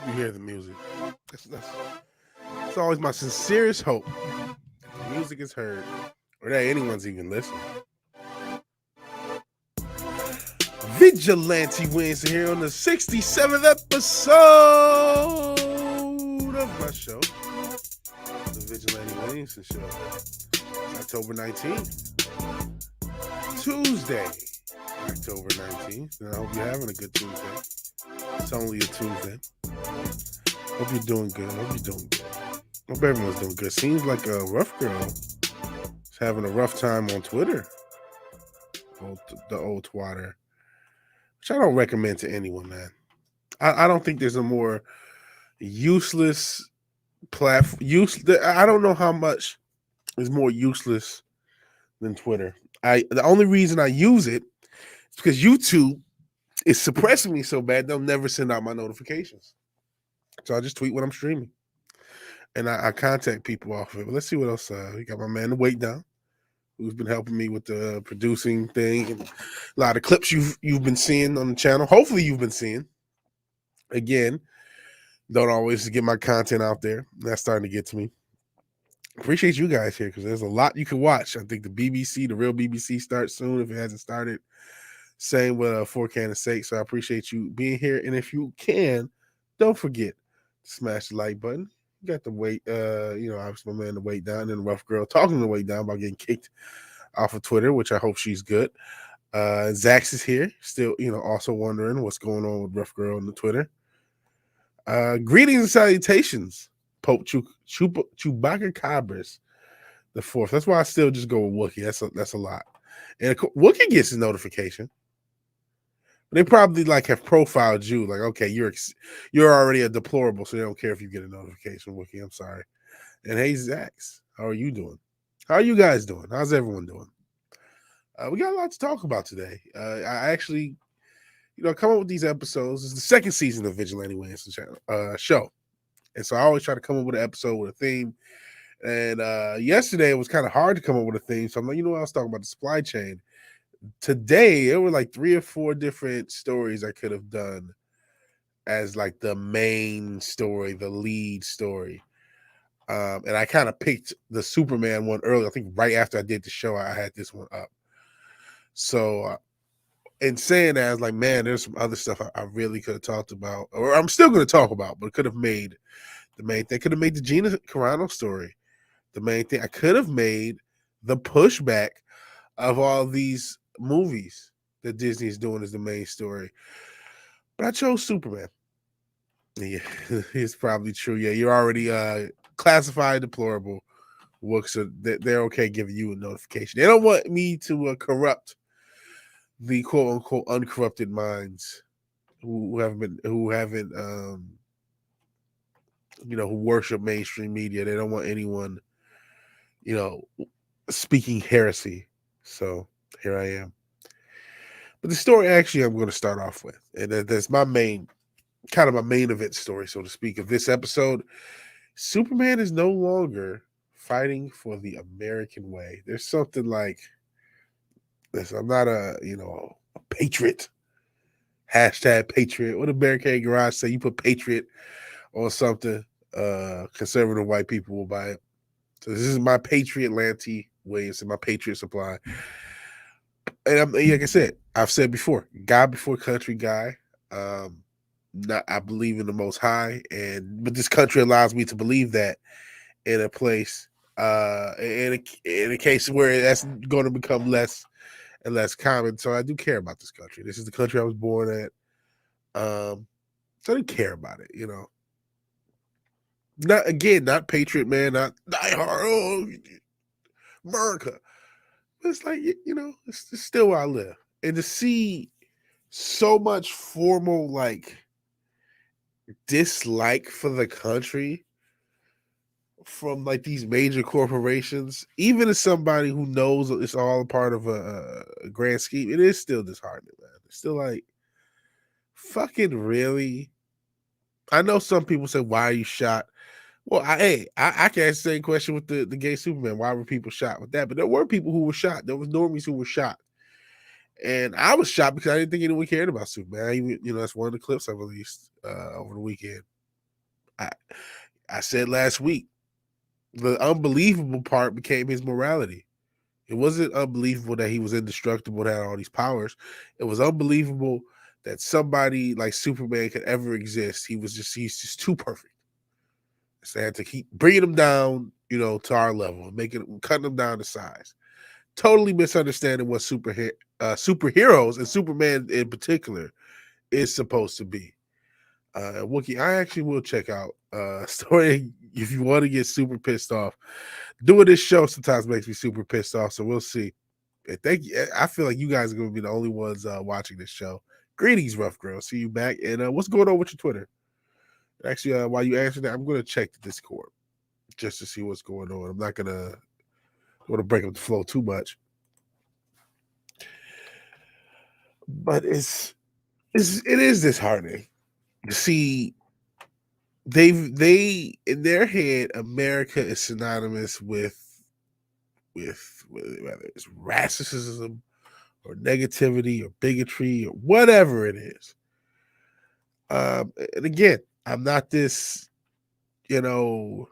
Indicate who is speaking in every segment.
Speaker 1: You hear the music. That's always my sincerest hope. The music is heard, or that anyone's even listening. Vigilante Williamson here on the 67th episode of my show, the Vigilante Williamson Show. It's October 19th, Tuesday, October 19th. And I hope you're having a good Tuesday. It's only a Tuesday. Hope you're doing good. Hope everyone's doing good. Seems like a rough girl is having a rough time on Twitter. The old twatter. Which I don't recommend to anyone, man. I don't think there's a more useless platform. I don't know how much is more useless than Twitter. The only reason I use it is because YouTube is suppressing me so bad they'll never send out my notifications. So I just tweet when I'm streaming, and I contact people off of it. But let's see what else. We got my man, the Wait Down, who's been helping me with the producing thing and a lot of clips you've been seeing on the channel. Hopefully you've been seeing. Again, don't always get my content out there. That's starting to get to me. Appreciate you guys here because there's a lot you can watch. I think the real BBC starts soon if it hasn't started. Same with For Canon's Sake. So I appreciate you being here. And if you can, don't forget to smash the like button. You got the Wait, obviously my man, the Wait Down, and the rough girl talking the Wait Down about getting kicked off of Twitter, which I hope she's good. Zax is here, still, also wondering what's going on with rough girl on the Twitter. Greetings and salutations, Pope Chewbacca Cabras the fourth. That's why I still just go with Wookiee. That's a lot. And Wookiee gets his notification. They probably have profiled you, okay, you're already a deplorable, so they don't care if you get a notification, Wookiee. I'm sorry. And hey, Zax, how are you doing? How are you guys doing? How's everyone doing? We got a lot to talk about today. I actually, come up with these episodes. It's the second season of Vigilante Williamson show, and so I always try to come up with an episode with a theme. And yesterday it was kind of hard to come up with a theme, so I'm like, I was talking about the supply chain. Today there were 3 or 4 different stories I could have done as the main story, the lead story. And I kind of picked the Superman one early. I think right after I did the show, I had this one up. So in saying that, I was like, man, there's some other stuff I really could have talked about, or I'm still going to talk about, but could have made the main thing. Could have made the Gina Carano story the main thing. I could have made the pushback of all these movies that Disney's doing as the main story. But I chose Superman. Yeah, it's probably true. Yeah, you're already classified deplorable. So they're okay giving you a notification. They don't want me to corrupt the quote unquote uncorrupted minds who worship mainstream media. They don't want anyone, speaking heresy. So here I am. But the story actually I'm going to start off with, and that's my main event story, so to speak, of this episode. Superman is no longer fighting for the American way. There's something like this. I'm not a patriot. Hashtag patriot. What did Barricade Garage say? You put patriot on something, conservative white people will buy it. So this is my patriot, Lanty Williamson, my patriot supply. And like I said, I've said before, God before country guy. I believe in the Most High, but this country allows me to believe that in a place, in a case where that's going to become less and less common. So I do care about this country. This is the country I was born at. So I do care about it, Not patriot, man, not die hard, America. But it's it's still where I live. And to see so much formal, dislike for the country from these major corporations, even as somebody who knows it's all a part of a grand scheme, it is still disheartening, man. It's still fucking really. I know some people say, why are you shot? Well, I can ask the same question with the gay Superman. Why were people shot with that? But there were people who were shot. There was normies who were shot. And I was shocked because I didn't think anyone cared about Superman. That's one of the clips I released over the weekend. I, I said last week, the unbelievable part became his morality. It wasn't unbelievable that he was indestructible and had all these powers. It was unbelievable that somebody like Superman could ever exist. He's just too perfect. So they had to keep bringing him down, to our level, cutting him down to size. Totally misunderstanding what superheroes and Superman in particular is supposed to be. Wookie, I actually will check out story if you want to get super pissed off. Doing this show sometimes makes me super pissed off, so we'll see. And thank you. I feel like you guys are going to be the only ones watching this show. Greetings, rough girl. See you back. And what's going on with your Twitter? Actually, while you answer that, I'm going to check the Discord just to see what's going on. I'm not going to break up the flow too much, but it is disheartening to see they in their head America is synonymous with whether it's racism or negativity or bigotry or whatever it is. And again, I'm not this, and I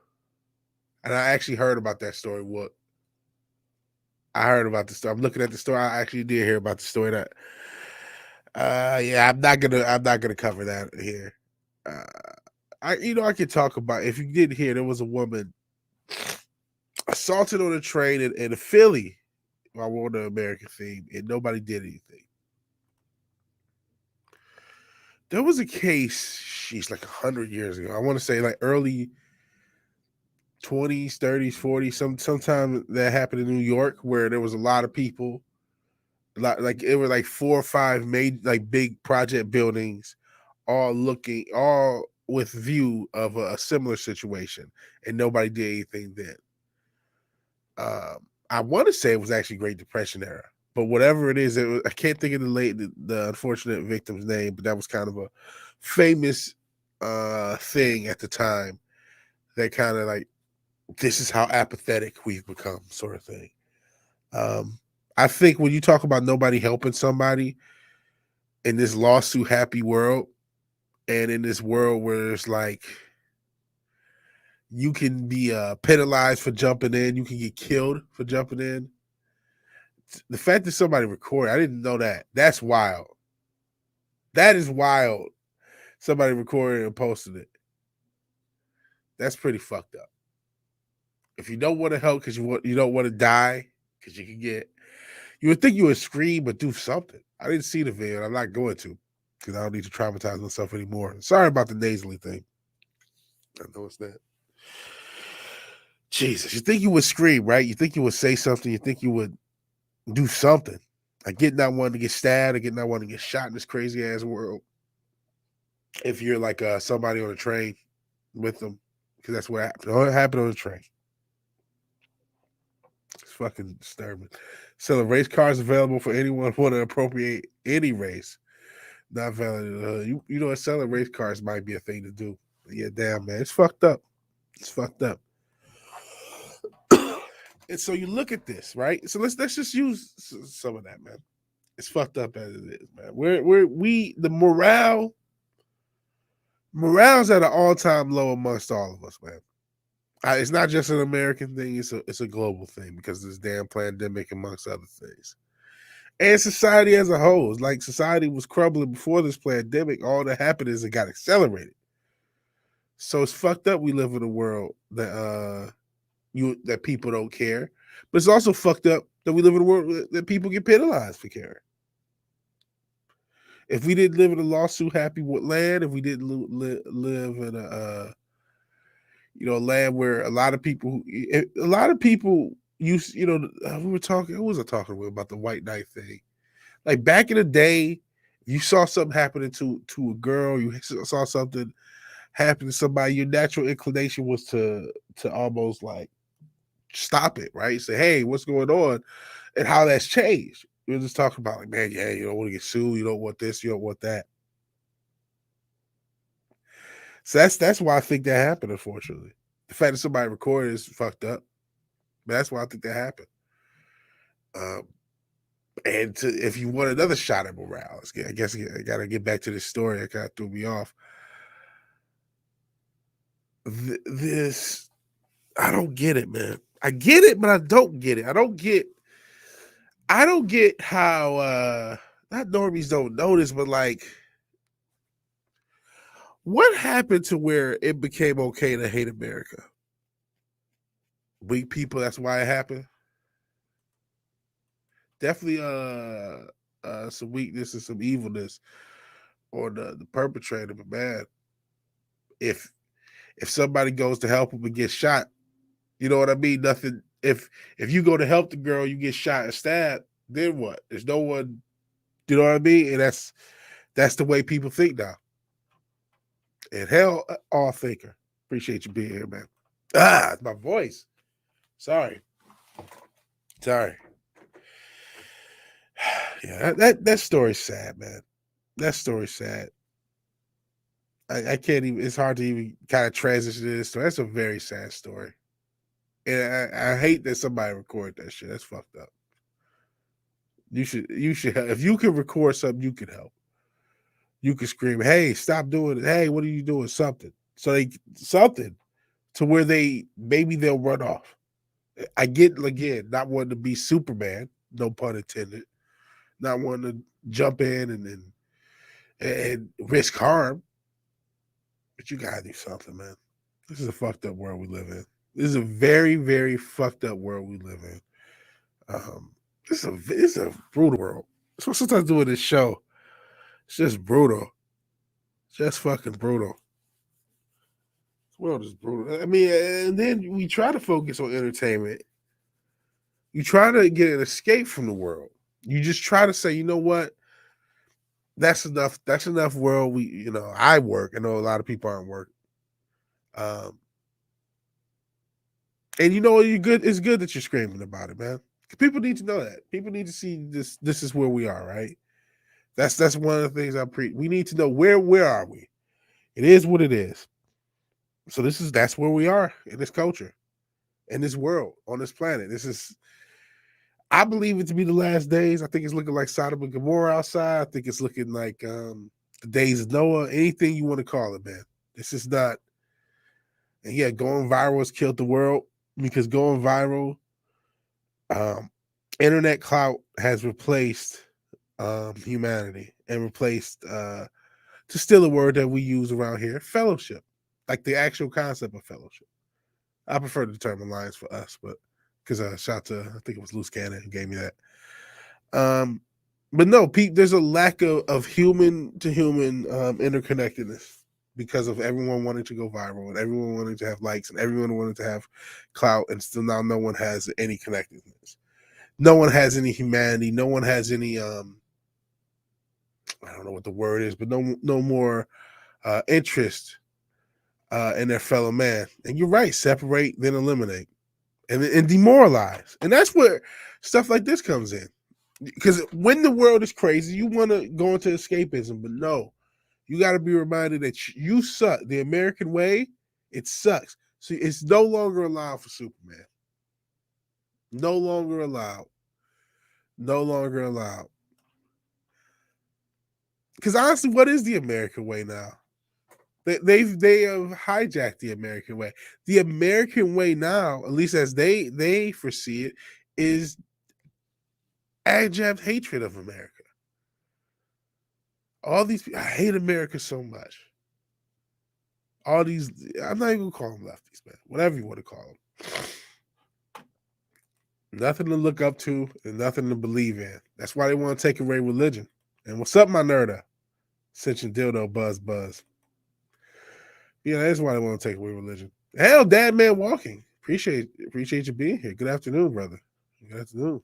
Speaker 1: actually heard about that story. What I heard about the story. I'm looking at the story. I actually did hear about the story. That, yeah, I'm not gonna cover that here. I could talk about. If you didn't hear, there was a woman assaulted on a train in Philly while we're on the American theme, and nobody did anything. There was a case, she's like 100 years ago. I want to say like early 20s, 30s, 40s. Sometime that happened in New York where there was a lot of people, like it were like 4 or 5 made like big project buildings, all with view of a similar situation, and nobody did anything then. I want to say it was actually Great Depression era, but whatever it is, I can't think of the unfortunate victim's name, but that was kind of a famous thing at the time. That kind of like, this is how apathetic we've become, sort of thing. I think when you talk about nobody helping somebody in this lawsuit happy world, and in this world where it's like you can be penalized for jumping in, you can get killed for jumping in. The fact that somebody recorded, I didn't know that. That's wild. That is wild. Somebody recorded and posted it. That's pretty fucked up. If you don't want to help because you don't want to die, because you would think you would scream but do something. I didn't see the video. I'm not going to, because I don't need to traumatize myself anymore. Sorry about the nasally thing. I know it's that. Jesus, you think you would scream, right? You think you would say something. You think you would do something. Like getting not wanting to get stabbed or getting not wanting to get shot in this crazy ass world. If you're like somebody on a train with them, because that's what happened. It happened on the train. It's fucking disturbing. Selling race cars available for anyone who want to appropriate any race. Not valid. You know what? Selling race cars might be a thing to do. But yeah, damn, man. It's fucked up. It's fucked up. And so you look at this, right? So let's just use some of that, man. It's fucked up as it is, man. The morale's at an all-time low amongst all of us, man. It's not just an American thing; it's a global thing because of this damn pandemic, amongst other things. And society as a whole, it's like society was crumbling before this pandemic. All that happened is it got accelerated. So it's fucked up. We live in a world that that people don't care, but it's also fucked up that we live in a world that people get penalized for caring. If we didn't live in a lawsuit happy land, if we didn't live in a land where a lot of people use, we were talking, who was I talking with about the white knight thing? Like back in the day, you saw something happening to a girl, you saw something happen to somebody, your natural inclination was to almost like stop it, right? Say, hey, what's going on? And how that's changed. We were just talking about like, man, yeah, you don't want to get sued, you don't want this, you don't want that. So that's why I think that happened, unfortunately. The fact that somebody recorded is fucked up. But that's why I think that happened. And if you want another shot at morale, I guess I got to get back to this story. It kind of threw me off. this, I don't get it, man. I get it, but I don't get it. I don't get how not normies don't notice, but like what happened to where it became okay to hate America? Weak people, that's why it happened. Definitely some weakness and some evilness on the perpetrator, but man, if somebody goes to help him and gets shot, you know what I mean? Nothing. If you go to help the girl, you get shot and stabbed, then what? There's no one. You know what I mean? And that's the way people think now. And hell, all thinker. Appreciate you being here, man. It's my voice. Sorry. Yeah, that story's sad, man. That story's sad. I can't even. It's hard to even kind of transition to this story. That's a very sad story, and I hate that somebody recorded that shit. That's fucked up. You should if you can record something, you can help. You can scream, "Hey, stop doing it! Hey, what are you doing?" Something something to where maybe they'll run off. I get again not wanting to be Superman, no pun intended, not wanting to jump in and risk harm. But you gotta do something, man. This is a fucked up world we live in. This is a very, very fucked up world we live in. This is a brutal world. So sometimes doing this show, it's just brutal. Just fucking brutal. This world is brutal. I mean, and then we try to focus on entertainment. You try to get an escape from the world. You just try to say, you know what? That's enough. That's enough world. I work. I know a lot of people aren't working. And you know, you're good. It's good that you're screaming about it, man. People need to know that. People need to see this. This is where we are, right? That's one of the things I preach. We need to know where are we. It is what it is. So that's where we are in this culture, in this world, on this planet. I believe it to be the last days. I think it's looking like Sodom and Gomorrah outside. I think it's looking like the days of Noah. Anything you want to call it, man. This is not. And yeah, going viral has killed the world because going viral, internet clout has replaced humanity and replaced, to steal a word that we use around here, fellowship, like the actual concept of fellowship. I prefer the term alliance for us, but because shout to, I think it was Loose Cannon who gave me that. But no, Pete, there's a lack of human to human interconnectedness because of everyone wanting to go viral and everyone wanting to have likes and everyone wanting to have clout, and still now no one has any connectedness. No one has any humanity. No one has any I don't know what the word is, but no more interest in their fellow man. And you're right, separate then eliminate, and demoralize. And that's where stuff like this comes in. Because when the world is crazy, you want to go into escapism, but no, you got to be reminded that you suck. The American way, it sucks. So it's no longer allowed for Superman. No longer allowed. No longer allowed. Because honestly, what is the American way now? They have hijacked the American way. The American way now, at least as they foresee it, is abject hatred of America. All these people, I hate America so much. All these, I'm not even gonna call them lefties, man. Whatever you want to call them. Nothing to look up to and nothing to believe in. That's why they want to take away religion. And what's up, my nerda? Cinching dildo buzz. Yeah, that's why they want to take away religion. Hell, Dad Man Walking. Appreciate you being here. Good afternoon, brother. Good afternoon.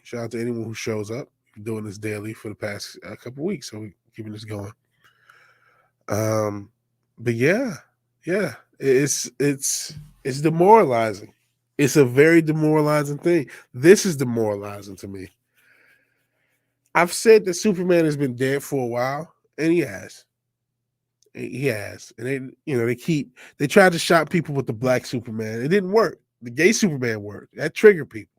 Speaker 1: Shout out to anyone who shows up. We're doing this daily for the past couple weeks, so we're keeping this going. But yeah, it's demoralizing. It's a very demoralizing thing. This is demoralizing to me. I've said that Superman has been dead for a while, and he has. He has. And they tried to shock people with the black Superman. It didn't work. The gay Superman worked. That triggered people.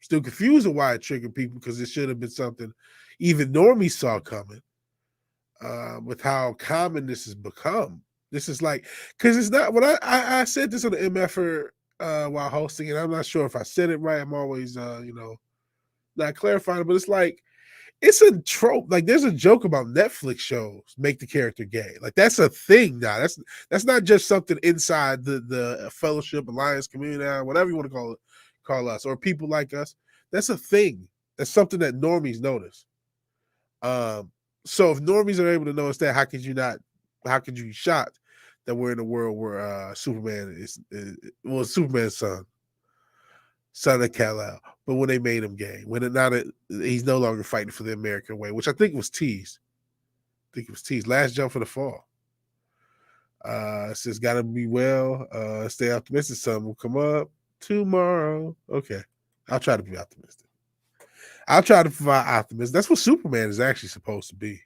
Speaker 1: Still confused on why it triggered people, because it should have been something even normies saw coming. With how common this has become. This is like, because it's not, when I said this on the MFer while hosting, and I'm not sure if I said it right. I'm always, not clarifying, but it's like, it's a trope. Like, there's a joke about Netflix shows make the character gay. Like, that's a thing now. That's not just something inside the fellowship, alliance, community, whatever you want to call us, or people like us. That's a thing. That's something that normies notice. So if normies are able to notice that, how could you not? How could you be shocked that we're in a world where Superman is Superman's son of Kal-El, but when they made him gay, he's no longer fighting for the American way, which I think was teased. Last jump for the fall. Says gotta be well. Stay optimistic. Sun will come up tomorrow. Okay, I'll try to be optimistic. I'll try to provide optimism. That's what Superman is actually supposed to be.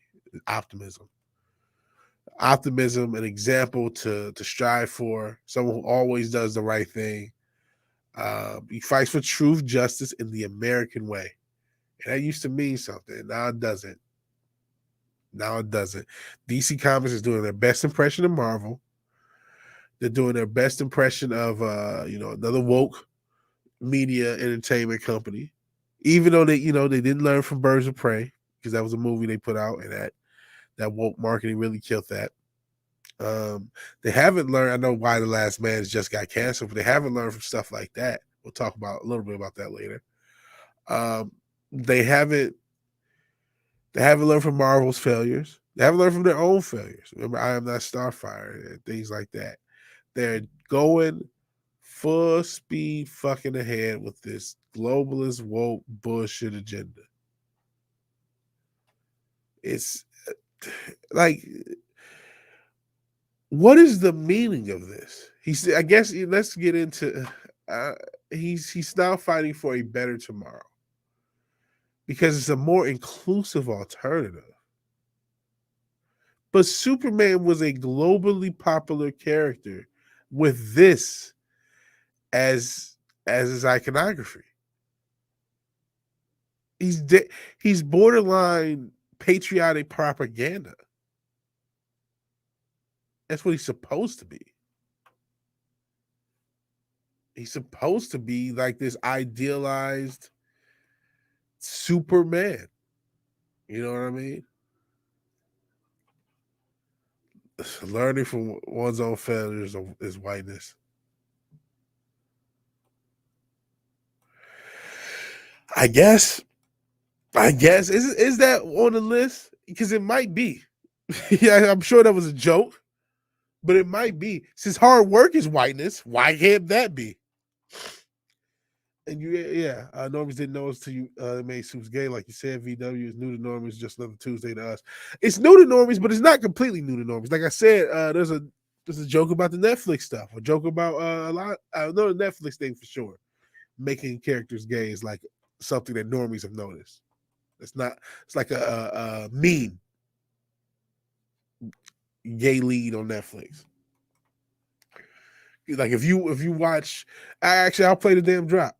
Speaker 1: Optimism, an example to strive for. Someone who always does the right thing. He fights for truth, justice, in the American way. And that used to mean something. Now it doesn't. DC Comics is doing their best impression of Marvel. They're doing their best impression of another woke media entertainment company. Even though they didn't learn from Birds of Prey, because that was a movie they put out, and that woke marketing really killed that. They haven't learned. I know Why the Last Man just got canceled, but they haven't learned from stuff like that. We'll talk about a little bit about that later. They haven't learned from Marvel's failures. They haven't learned from their own failures. Remember, I Am Not Starfire and things like that. They're going full speed fucking ahead with this globalist woke bullshit agenda. It's like, what is the meaning of this? I guess let's get into. He's now fighting for a better tomorrow because it's a more inclusive alternative. But Superman was a globally popular character with this as his iconography. He's borderline patriotic propaganda. That's what he's supposed to be. He's supposed to be like this idealized Superman. You know what I mean? Learning from one's own failures is whiteness. I guess. Is that on the list? Because it might be. Yeah, I'm sure that was a joke, but it might be. Since hard work is whiteness, why can't that be? And normies didn't know us till you made Supes gay, like you said. VW is new to normies, just another Tuesday to us. It's new to normies, but it's not completely new to normies. Like I said, there's a joke about the Netflix stuff. A joke about a lot. I know the Netflix thing for sure. Making characters gay is like something that normies have noticed. It's like a meme. Gay lead on Netflix. Like if you watch, I'll play the damn drop.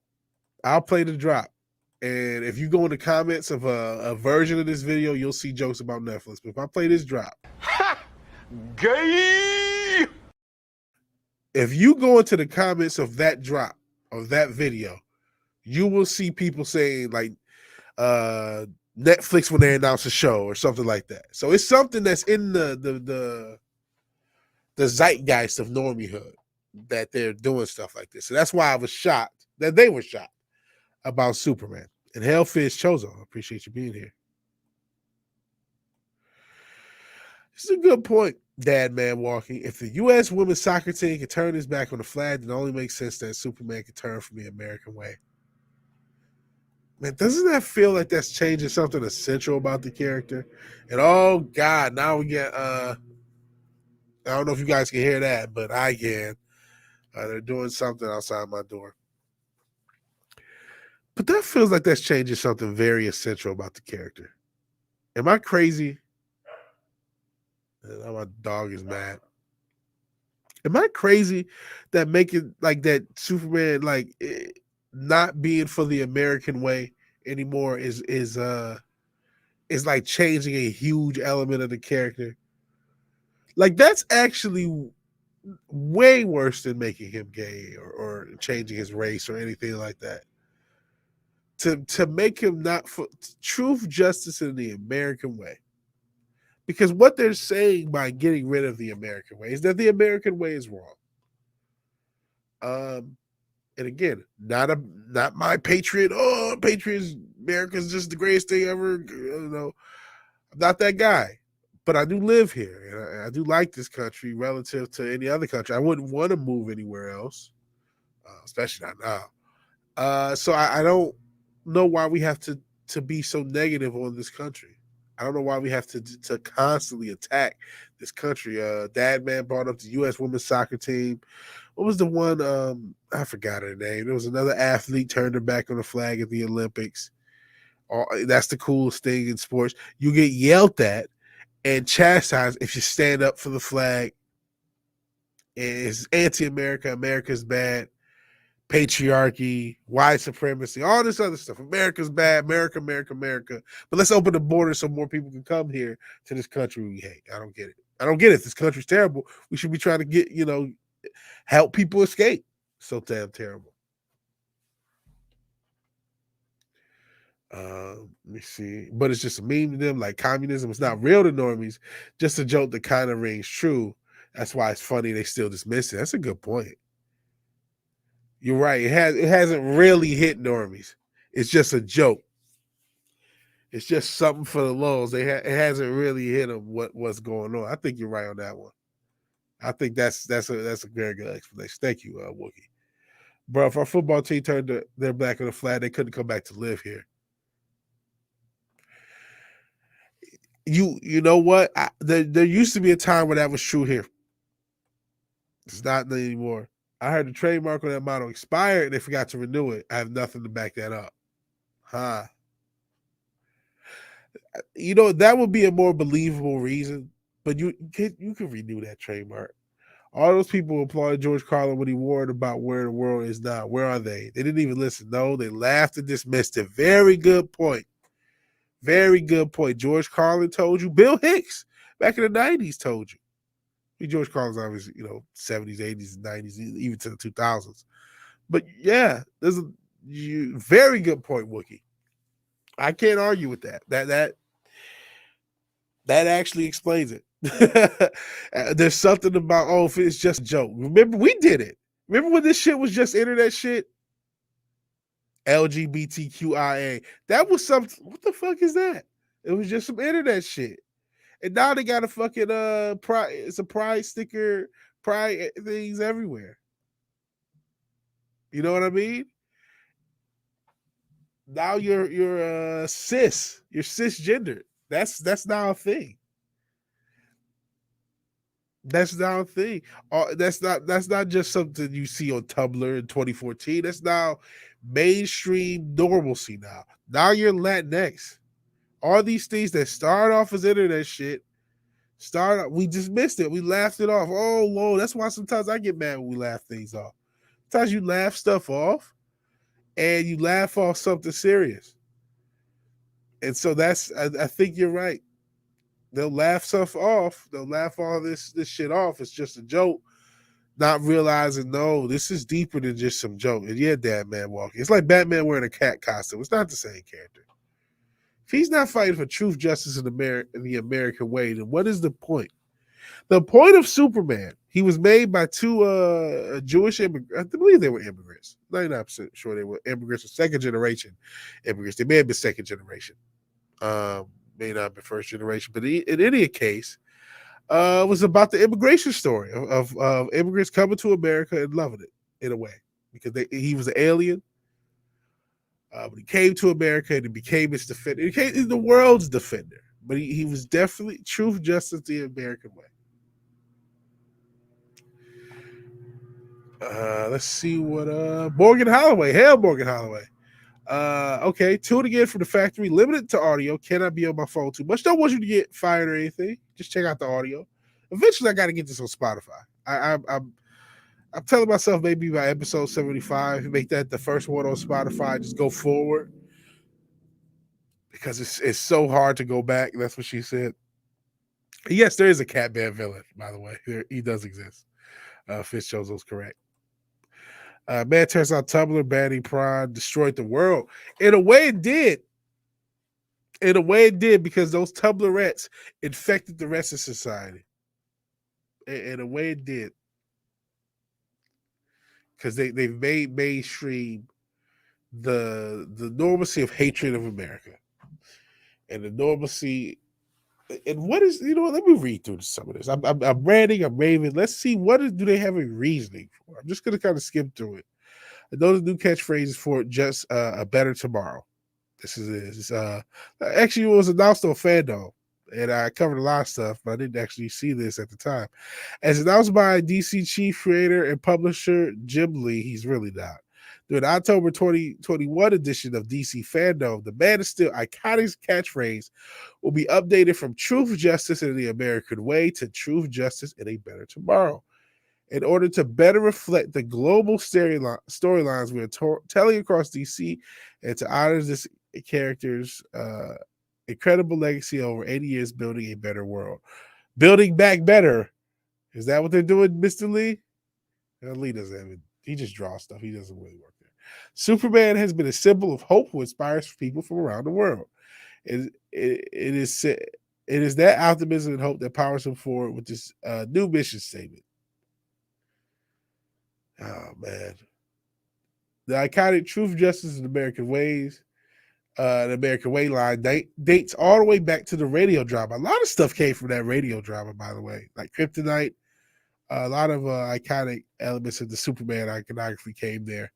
Speaker 1: I'll play the drop. And if you go in the comments of a version of this video, you'll see jokes about Netflix. But if I play this drop, gay. If you go into the comments of that drop, of that video, you will see people saying like Netflix when they announce a show or something like that. So it's something that's in the zeitgeist of normiehood that they're doing stuff like this. So that's why I was shocked that they were shocked about Superman. And Hellfish Chozo, I appreciate you being here. This is a good point, Dad Man Walking. If the U.S. women's soccer team can turn its back on the flag, then it only makes sense that Superman can turn from the American way. Man, doesn't that feel like that's changing something essential about the character? And oh God, now we get I don't know if you guys can hear that, but I can. They're doing something outside my door. But that feels like that's changing something very essential about the character. Am I crazy? My dog is mad. Am I crazy that making like that Superman like not being for the American way anymore is like changing a huge element of the character? Like that's actually way worse than making him gay or changing his race or anything like that. To make him not for truth, justice in the American way. Because what they're saying by getting rid of the American way is that the American way is wrong. And again, not my patriot. Oh, patriots, America's just the greatest thing ever. You know, I'm not that guy, but I do live here, and I do like this country relative to any other country. I wouldn't want to move anywhere else, especially not now. So I don't know why we have to be so negative on this country. I don't know why we have to constantly attack this country. Dad man brought up the U.S. women's soccer team. What was the one? I forgot her name. There was another athlete turned her back on the flag at the Olympics. That's the coolest thing in sports. You get yelled at and chastised if you stand up for the flag. It's anti-America. America's bad. Patriarchy, white supremacy, all this other stuff. America's bad. America, America, America. But let's open the border so more people can come here to this country we hate. I don't get it. I don't get it. This country's terrible. We should be trying to get, help people escape. So damn terrible. Let me see. But it's just a meme to them, like communism is not real to normies, just a joke that kind of rings true. That's why it's funny they still dismiss it. That's a good point. You're right. It hasn't really hit normies. It's just a joke. It's just something for the lulz. It hasn't really hit them what's going on. I think you're right on that one. I think that's a very good explanation. Thank you, Wookie. Bro, if our football team turned their back on the flag, they couldn't come back to live here. You know what? There used to be a time where that was true here. It's not anymore. I heard the trademark on that motto expired and they forgot to renew it. I have nothing to back that up. Huh. That would be a more believable reason, but you can renew that trademark. All those people who applauded George Carlin when he warned about where the world is now. Where are they? They didn't even listen. No, they laughed and dismissed it. Very good point. Very good point. George Carlin told you. Bill Hicks back in the 90s told you. George Carlin's obviously, 70s, 80s, 90s, even to the 2000s. But yeah, there's a very good point, Wookie. I can't argue with that. That actually explains it. There's something about, if it's just a joke. Remember, we did it. Remember when this shit was just internet shit? LGBTQIA. That was something. What the fuck is that? It was just some internet shit. And now they got a fucking pride. It's a pride sticker, pride things everywhere. You know what I mean? Now you're cis. You're cisgender. That's now a thing. That's now a thing. That's not just something you see on Tumblr in 2014. That's now mainstream normalcy now. Now you're Latinx. All these things that start off as internet shit, we dismissed it. We laughed it off. Oh Lord, that's why sometimes I get mad when we laugh things off. Sometimes you laugh stuff off and you laugh off something serious. And so I think you're right. They'll laugh stuff off. They'll laugh all this shit off. It's just a joke. Not realizing, no, this is deeper than just some joke. And yeah, Batman walking. It's like Batman wearing a cat costume. It's not the same character. If he's not fighting for truth, justice, in the American way, then what is the point? The point of Superman, he was made by two Jewish immigrants. I believe they were immigrants. 99% sure they were immigrants or second generation immigrants. They may have been second generation. May not be first generation. But in any case, it was about the immigration story of immigrants coming to America and loving it in a way. Because he was an alien. But he came to America and he became its defender. He became the world's defender. But he was definitely truth, justice, the American way. Let's see what Morgan Holloway. Hell, Morgan Holloway. Okay, tune again from the factory. Limited to audio. Cannot be on my phone too much. Don't want you to get fired or anything. Just check out the audio. Eventually, I got to get this on Spotify. I'm telling myself maybe by episode 75, make that the first one on Spotify. Just go forward because it's so hard to go back. That's what she said. Yes, there is a Catman villain, by the way. He does exist. Fish was correct. Man, turns out Tumblr banning Pride destroyed the world. In a way, it did. In a way, it did because those Tumblrettes infected the rest of society. In a way, it did because they've made mainstream the normalcy of hatred of America and the normalcy. And what is, let me read through some of this. I'm ranting, I'm raving. Let's see do they have a reasoning for. I'm just gonna kind of skim through it. And those new catchphrases for just a better tomorrow. This is it. Actually, it was announced on Fandom, and I covered a lot of stuff, but I didn't actually see this at the time. As announced by DC chief creator and publisher Jim Lee, he's really not. During the October 2021 edition of DC Fandom, the Man is Still iconic catchphrase will be updated from Truth, Justice, in the American Way to Truth, Justice, in a Better Tomorrow, in order to better reflect the global storylines we are telling across DC and to honor this character's incredible legacy over 80 years building a better world. Building back better. Is that what they're doing, Mr. Lee? Lee doesn't have it. He just draws stuff. He doesn't really work there. Superman has been a symbol of hope who inspires people from around the world. It is that optimism and hope that powers him forward with this new mission statement. Oh man, the iconic Truth, Justice, and American Ways, the American Way line dates all the way back to the radio drama. A lot of stuff came from that radio drama, by the way, like Kryptonite. A lot of iconic elements of the Superman iconography came there.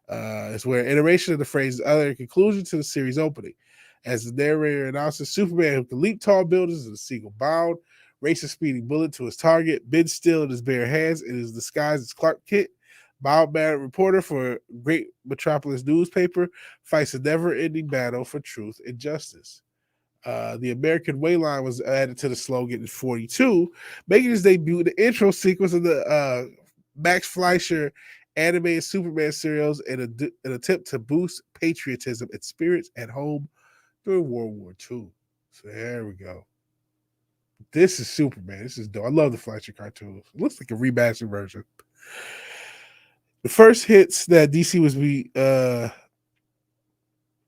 Speaker 1: It's where iteration of the phrase other conclusion to the series opening. As the narrator announces, Superman who can leap tall buildings in a single bound, race a speeding bullet to his target, bend still in his bare hands, and is disguised as Clark Kent, mild-mannered reporter for a great metropolis newspaper, fights a never-ending battle for truth and justice. The American Way line was added to the slogan in 42, making his debut in the intro sequence of the Max Fleischer animated Superman serials in an attempt to boost patriotism and spirits at home during World War II. So there we go. This is Superman. This is dope. I love the Fleischer cartoons. It looks like a remastered version. The first hits that DC was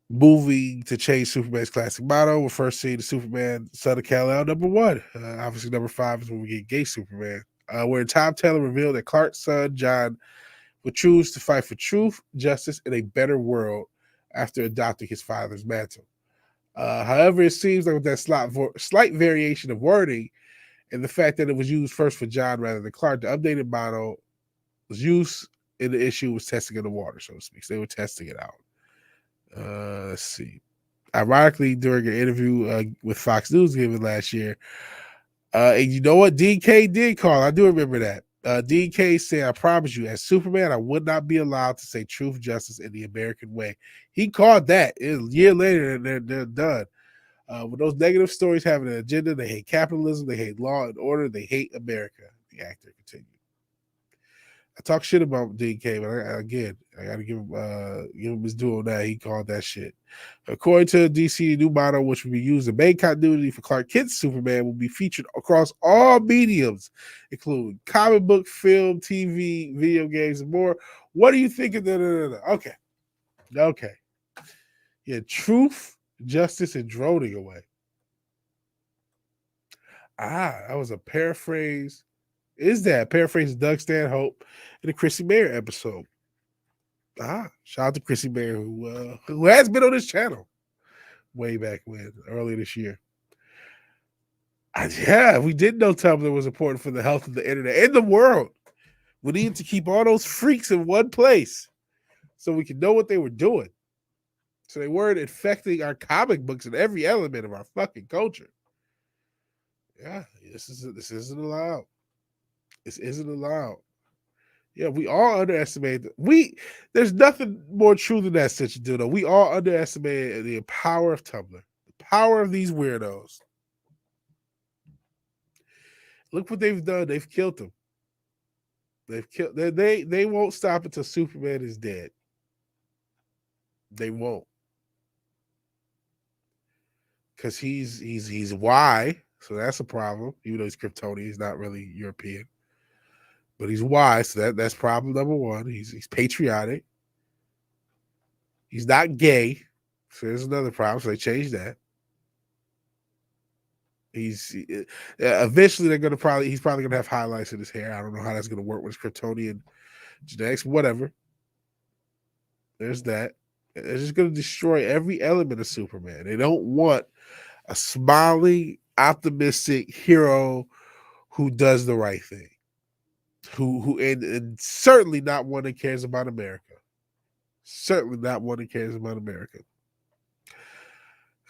Speaker 1: moving to change Superman's classic motto. We're first seeing the Superman Son of Kal-El #1. Obviously, #5 is when we get Gay Superman. Where Tom Taylor revealed that Clark's son, John, would choose to fight for truth, justice, and a better world after adopting his father's mantle. However, it seems like with that slight variation of wording and the fact that it was used first for John rather than Clark, the updated motto was used in the issue was testing in the water, so to speak. So they were testing it out. Let's see. Ironically, during an interview with Fox News given last year, and you know what DK did call? I do remember that. DK said, "I promise you, as Superman, I would not be allowed to say truth, justice, in the American way." He called that. A year later, they're done. With those negative stories having an agenda, they hate capitalism, they hate law and order, they hate America. The actor continued. I talk shit about DK, but I gotta give him his due on that. He called that shit. According to DC new motto, which will be used in main continuity for Clark Kent's Superman, will be featured across all mediums, including comic book, film, TV, video games, and more. What do you think of that? Okay. Yeah, truth, justice, and droning away. That was a paraphrase. Is that paraphrase Doug Stanhope in the Chrissy Mayer episode? Shout out to Chrissy Mayer, who has been on this channel way back when, earlier this year. We did know Tumblr was important for the health of the internet and the world. We needed to keep all those freaks in one place so we could know what they were doing. So they weren't infecting our comic books and every element of our fucking culture. Yeah, this isn't allowed. This isn't allowed. Yeah, we all underestimate there's nothing more true than that such a do though. We all underestimate the power of Tumblr, the power of these weirdos. Look what they've done. They've killed them. They won't stop until Superman is dead. They won't. Because he's why So that's a problem. Even though he's Kryptonian, he's not really European. But he's wise, so that's problem number one. He's patriotic. He's not gay. So there's another problem. So they changed that. Eventually they're gonna he's probably gonna have highlights in his hair. I don't know how that's gonna work with his Kryptonian genetics. Whatever. There's that. They're just gonna destroy every element of Superman. They don't want a smiling, optimistic hero who does the right thing. And certainly not one that cares about America. Certainly not one that cares about America.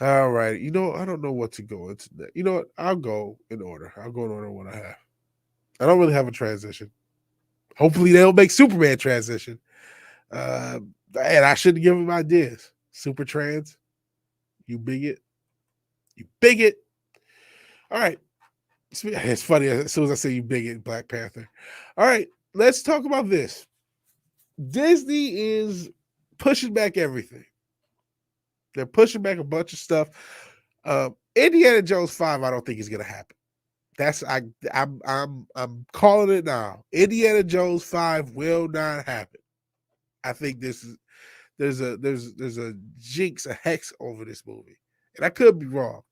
Speaker 1: All right. I don't know what to go into. You know what? I'll go in order. I'll go in order what I have. I don't really have a transition. Hopefully they don't make Superman transition. And I shouldn't give them ideas. Super trans, you bigot. You bigot. All right. It's funny as soon as I say you bigot, Black Panther. All right. Let's talk about this. Disney is pushing back everything. They're pushing back a bunch of stuff. Indiana Jones 5, I don't think is gonna happen. I'm calling it now. Indiana Jones 5 will not happen. I think there's a jinx, a hex over this movie. And I could be wrong.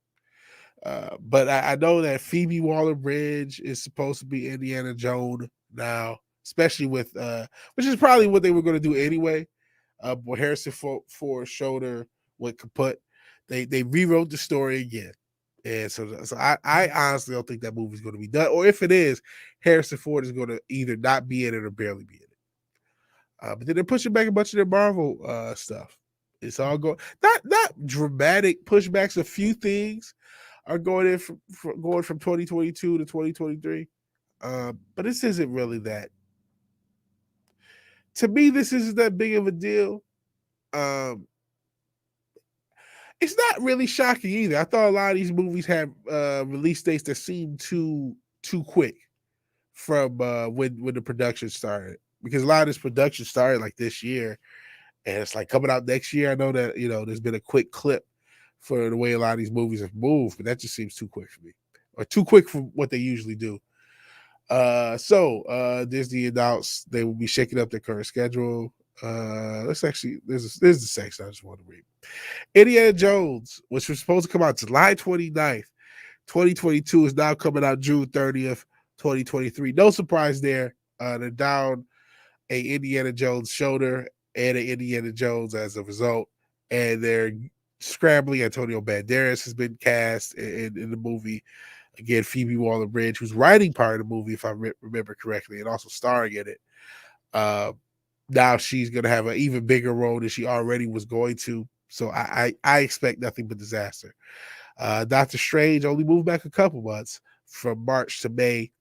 Speaker 1: But I know that Phoebe Waller-Bridge is supposed to be Indiana Jones now, especially with which is probably what they were going to do anyway. But Harrison Ford showed her went kaput. They rewrote the story again, and so I honestly don't think that movie's going to be done. Or if it is, Harrison Ford is going to either not be in it or barely be in it. But then they're pushing back a bunch of their Marvel stuff. It's all going not dramatic pushbacks. A few things are going in from 2022 to 2023. But this isn't really that. To me, this isn't that big of a deal. It's not really shocking either. I thought a lot of these movies had release dates that seemed too quick from when the production started. Because a lot of this production started like this year, and it's like coming out next year. I know that there's been a quick clip for the way a lot of these movies have moved, but that just seems too quick for me, or too quick for what they usually do. So Disney announced they will be shaking up their current schedule. There's the section I just want to read. Indiana Jones, which was supposed to come out July 29th, 2022, is now coming out June 30th, 2023. No surprise there. They're down a Indiana Jones shoulder and an Indiana Jones as a result, and they're scrambling. Antonio Banderas has been cast in the movie. Again, Phoebe Waller-Bridge, who's writing part of the movie, if I remember correctly, and also starring in it. Now she's going to have an even bigger role than she already was going to. So I expect nothing but disaster. Doctor Strange only moved back a couple months from March to May.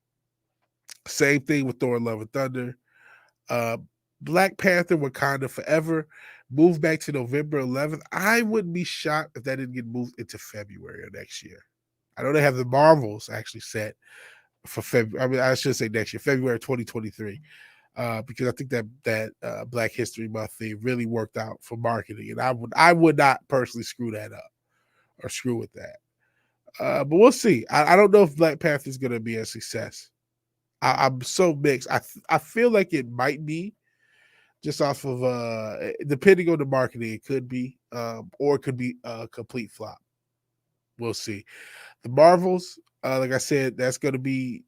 Speaker 1: Same thing with Thor: Love and Thunder. Black Panther: Wakanda Forever moved back to November 11th. I wouldn't be shocked if that didn't get moved into February of next year. I know they have the Marvels actually set for February. I mean, I should say next year, February 2023, because I think that Black History Month thing really worked out for marketing, and I would not personally screw that up or screw with that. But we'll see. I don't know if Black Panther is going to be a success. I'm so mixed. I feel like it might be, just off of depending on the marketing, it could be, or it could be a complete flop. We'll see. The Marvels, like I said, that's going to be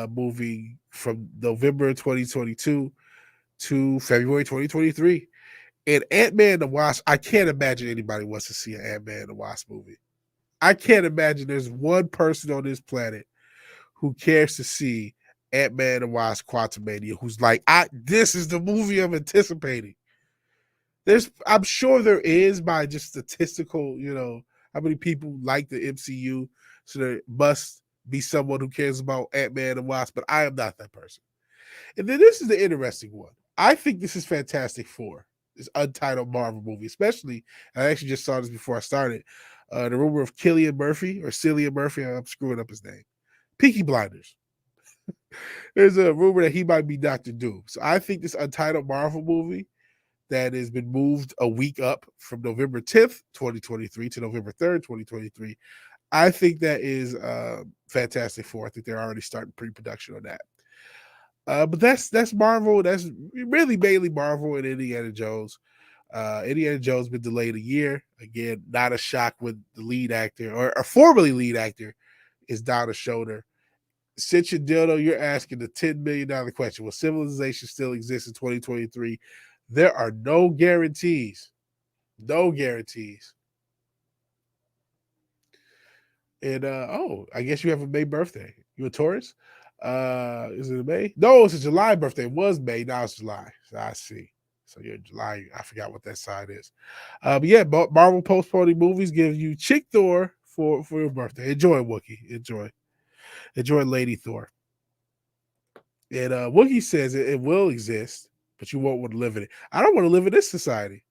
Speaker 1: moving from November 2022 to February 2023. And Ant-Man and the Wasp, I can't imagine anybody wants to see an Ant-Man and the Wasp movie. I can't imagine there's one person on this planet who cares to see Ant-Man and Wasp Quantumania who's like, this is the movie I'm anticipating. I'm sure there is, by just statistical, how many people like the MCU. So there must be someone who cares about Ant-Man and Wasp, but I am not that person. And then this is the interesting one. I think this is Fantastic Four, this untitled Marvel movie, especially, I actually just saw this before I started, the rumor of Cillian Murphy, I'm screwing up his name, Peaky Blinders. There's a rumor that he might be Dr. Doom. So I think this untitled Marvel movie that has been moved a week up from November 10th, 2023 to November 3rd, 2023, I think that is Fantastic Four. I think they're already starting pre-production on that. But that's Marvel. That's really mainly Marvel and Indiana Jones. Indiana Jones been delayed a year. Again, not a shock with the lead actor or a formerly lead actor is down a shoulder. Since your dildo, you're asking the $10 million question. Will civilization still exist in 2023? There are no guarantees. No guarantees. And I guess you have a May birthday. You a Taurus? Is it a May? No, it's a July birthday. It was May, now it's July. So I see. So you're July. I forgot what that side is. But yeah, Marvel postponing movies gives you Chick Thor for your birthday. Enjoy, Wookie. Enjoy Lady Thor. And Wookie says it will exist, but you won't want to live in it. I don't want to live in this society.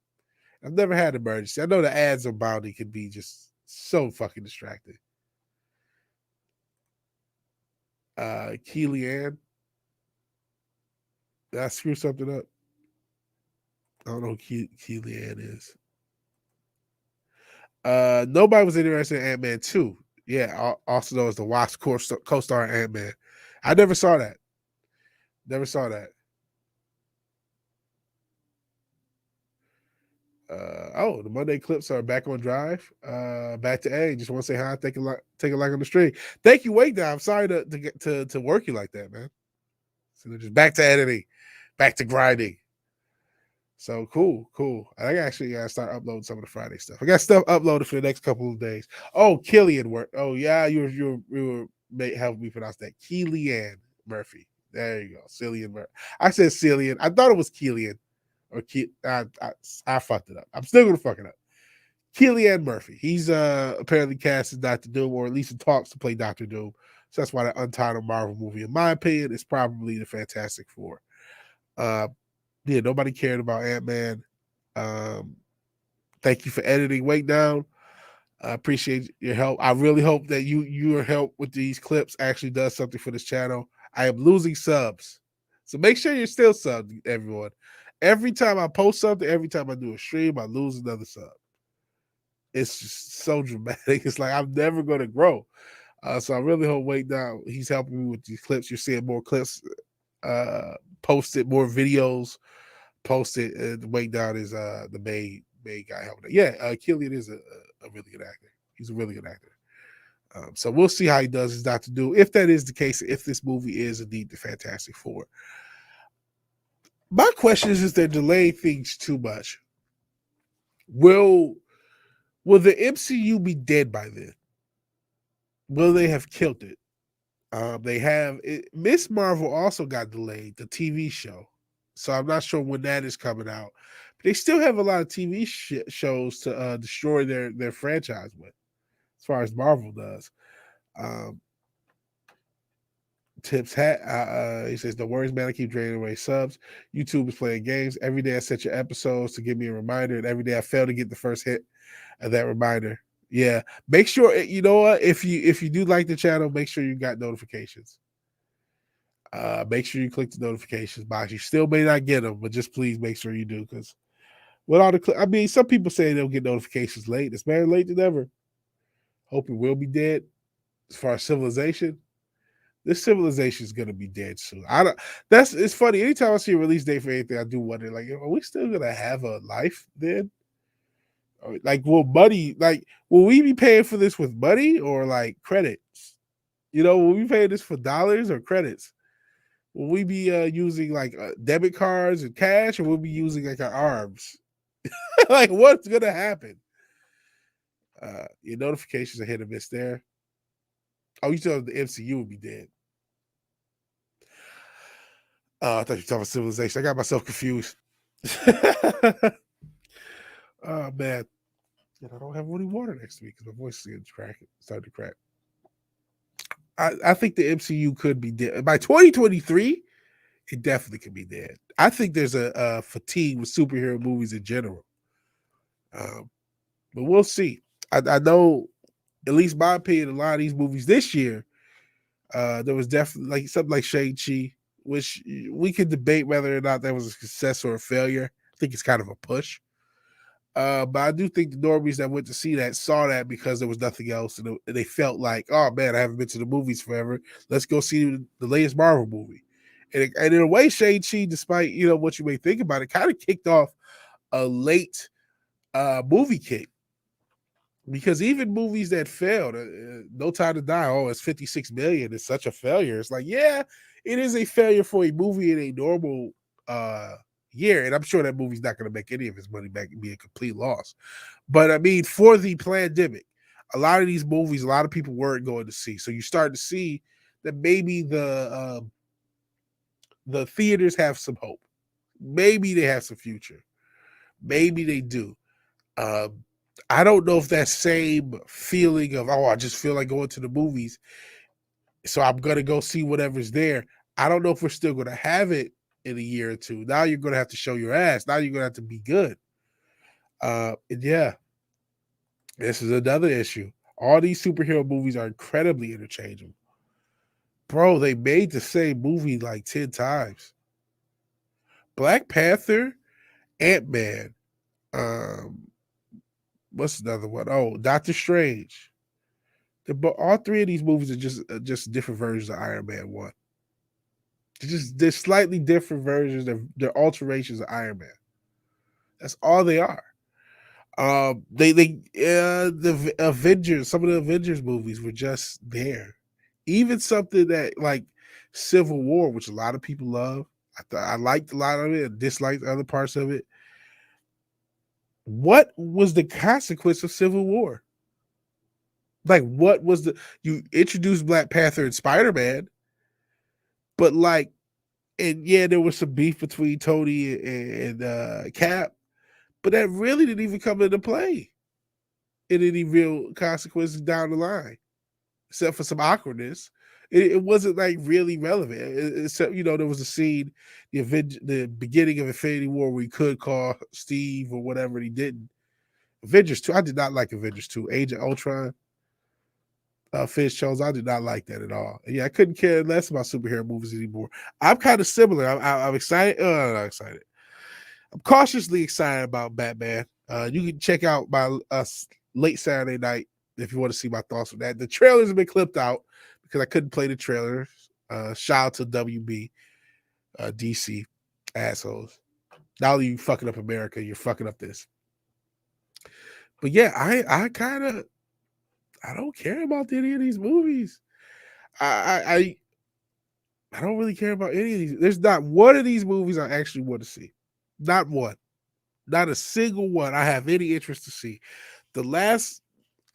Speaker 1: I've never had an emergency. I know the ads on Bounty can be just so fucking distracting. Keely-Ann. Did I screw something up? I don't know who Keely-Ann is. Nobody was interested in Ant-Man 2. Yeah, also known as the Wasp co-star Ant-Man. I never saw that. Never saw that. The Monday clips are back on drive. Back to A. Just want to say hi. Take a like on the stream. Thank you, Wake Down. I'm sorry to work you like that, man. So they're just back to editing, back to grinding. So cool. I actually gotta start uploading some of the Friday stuff. I got stuff uploaded for the next couple of days. Oh, Killian work. Oh yeah, you were helping me pronounce that. Keely-Ann Murphy. There you go. Cillian Murphy. I said Cillian. I thought it was Killian. Or I fucked it up. I'm still gonna fuck it up. Cillian Murphy. He's apparently cast as Dr. Doom, or at least in talks to play Dr. Doom. So that's why the untitled Marvel movie, in my opinion, is probably the Fantastic Four. Nobody cared about Ant-Man. Thank you for editing Wake Down. I appreciate your help. I really hope that your help with these clips actually does something for this channel. I am losing subs. So make sure you're still subbed, everyone. Every time I post something, every time I do a stream, I lose another sub. It's just so dramatic. It's like I'm never going to grow. So I really hope Wake Down, he's helping me with these clips. You're seeing more clips posted, more videos posted. Wake Down is the main guy helping. Yeah, Killian is a really good actor. He's a really good actor. So we'll see how he does his Dr. Doom. If that is the case, if this movie is indeed the Fantastic Four. My question is they're delaying things too much. Will the MCU be dead by then? Will they have killed it? They have Miss Marvel also got delayed, the TV show. So I'm not sure when that is coming out. But they still have a lot of TV shows to destroy their franchise with, as far as Marvel does. Tips hat. He says, "No worries, man. I keep draining away subs. YouTube is playing games. Every day I set your episodes to give me a reminder, and every day I fail to get the first hit of that reminder." Yeah, make sure you know what. If you do like the channel, make sure you got notifications. Make sure you click the notifications box. You still may not get them, but just please make sure you do, because with all the some people say they'll get notifications late. It's better late than never. Hope it will be dead. As far as civilization, this civilization is gonna be dead soon. It's funny. Anytime I see a release date for anything, I do wonder, like, are we still gonna have a life then? Like, will we be paying for this with money or like credits? Will we pay this for dollars or credits? Will we be using like debit cards and cash, or will we be using like our arms? Like, what's gonna happen? Your notifications are hit or miss there. Oh, you thought the MCU would be dead. I thought you were talking about civilization. I got myself confused. Oh man. And I don't have any water next to me because my voice is starting to crack. I think the MCU could be dead by 2023. It definitely could be dead. I think there's a fatigue with superhero movies in general. But we'll see. I know, at least my opinion, a lot of these movies this year, there was definitely like something like Shang-Chi, which we could debate whether or not that was a success or a failure. I think it's kind of a push. But I do think the normies that went to see that saw that because there was nothing else, and they felt like, oh man, I haven't been to the movies forever. Let's go see the latest Marvel movie. And in a way, Shang-Chi, despite what you may think about it, kind of kicked off a late movie kick. Because even movies that failed, No Time to Die, oh, it's 56 million. It's such a failure. It's like, yeah, it is a failure for a movie in a normal year. And I'm sure that movie's not going to make any of its money back and be a complete loss. But I mean, for the pandemic, a lot of these movies, a lot of people weren't going to see. So you start to see that maybe the theaters have some hope. Maybe they have some future. Maybe they do. I don't know if that same feeling of, oh, I just feel like going to the movies, so I'm going to go see whatever's there. I don't know if we're still going to have it in a year or two. Now you're going to have to show your ass. Now you're going to have to be good. And yeah, this is another issue. All these superhero movies are incredibly interchangeable. Bro, they made the same movie like 10 times. Black Panther, Ant-Man, what's another one? Oh, Doctor Strange. But all three of these movies are just different versions of Iron Man 1. They're slightly different versions. They're alterations of Iron Man. That's all they are. The Avengers, some of the Avengers movies were just there. Even something that like Civil War, which a lot of people love. I liked a lot of it and disliked other parts of it. What was the consequence of Civil War? Like, what was you introduced Black Panther and Spider-Man, but like, and yeah, there was some beef between Tony and Cap, but that really didn't even come into play in any real consequences down the line, except for some awkwardness. It wasn't like really relevant. Except, there was a scene, the beginning of Infinity War, where he could call Steve or whatever, and he didn't. Avengers 2, I did not like Avengers 2. Age of Ultron, Fish chose. I did not like that at all. Yeah, I couldn't care less about superhero movies anymore. I'm kind of similar. I'm excited. Not excited. I'm cautiously excited about Batman. You can check out my late Saturday night if you want to see my thoughts on that. The trailers have been clipped out because I couldn't play the trailers. Shout out to WB, DC assholes. Not only you fucking up America, you're fucking up this. But yeah, I don't care about any of these movies. I don't really care about any of these. There's not one of these movies I actually want to see. Not one. Not a single one I have any interest to see. The last,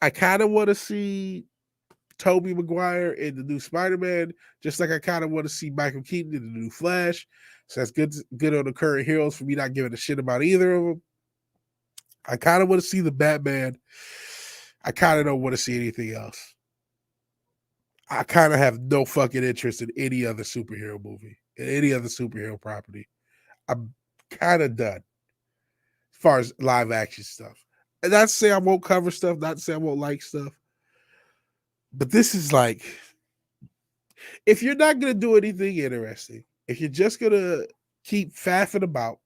Speaker 1: I kind of want to see Tobey Maguire in the new Spider-Man, just like I kind of want to see Michael Keaton in the new Flash. So that's good on the current heroes for me not giving a shit about either of them. I kind of want to see the Batman. I kind of don't want to see anything else. I kind of have no fucking interest in any other superhero movie, in any other superhero property. I'm kind of done as far as live action stuff. And not to say I won't cover stuff, not to say I won't like stuff. But this is like, if you're not going to do anything interesting, if you're just going to keep faffing about,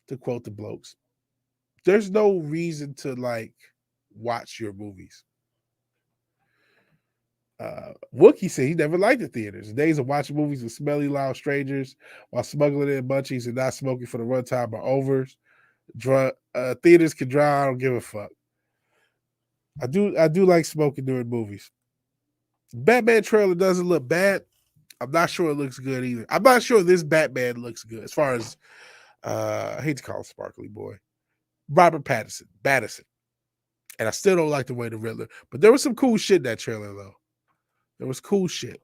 Speaker 1: to quote the blokes, there's no reason to like watch your movies. Wookie said he never liked the theaters. The days of watching movies with smelly, loud strangers while smuggling in munchies and not smoking for the runtime are over. Theaters can draw. I don't give a fuck. I do like smoking during movies. Batman trailer doesn't look bad. I'm not sure it looks good either. I'm not sure this Batman looks good as far as I hate to call him Sparkly Boy, Robert Pattinson. And I still don't like the way the Riddler. But there was some cool shit in that trailer though. There was cool shit.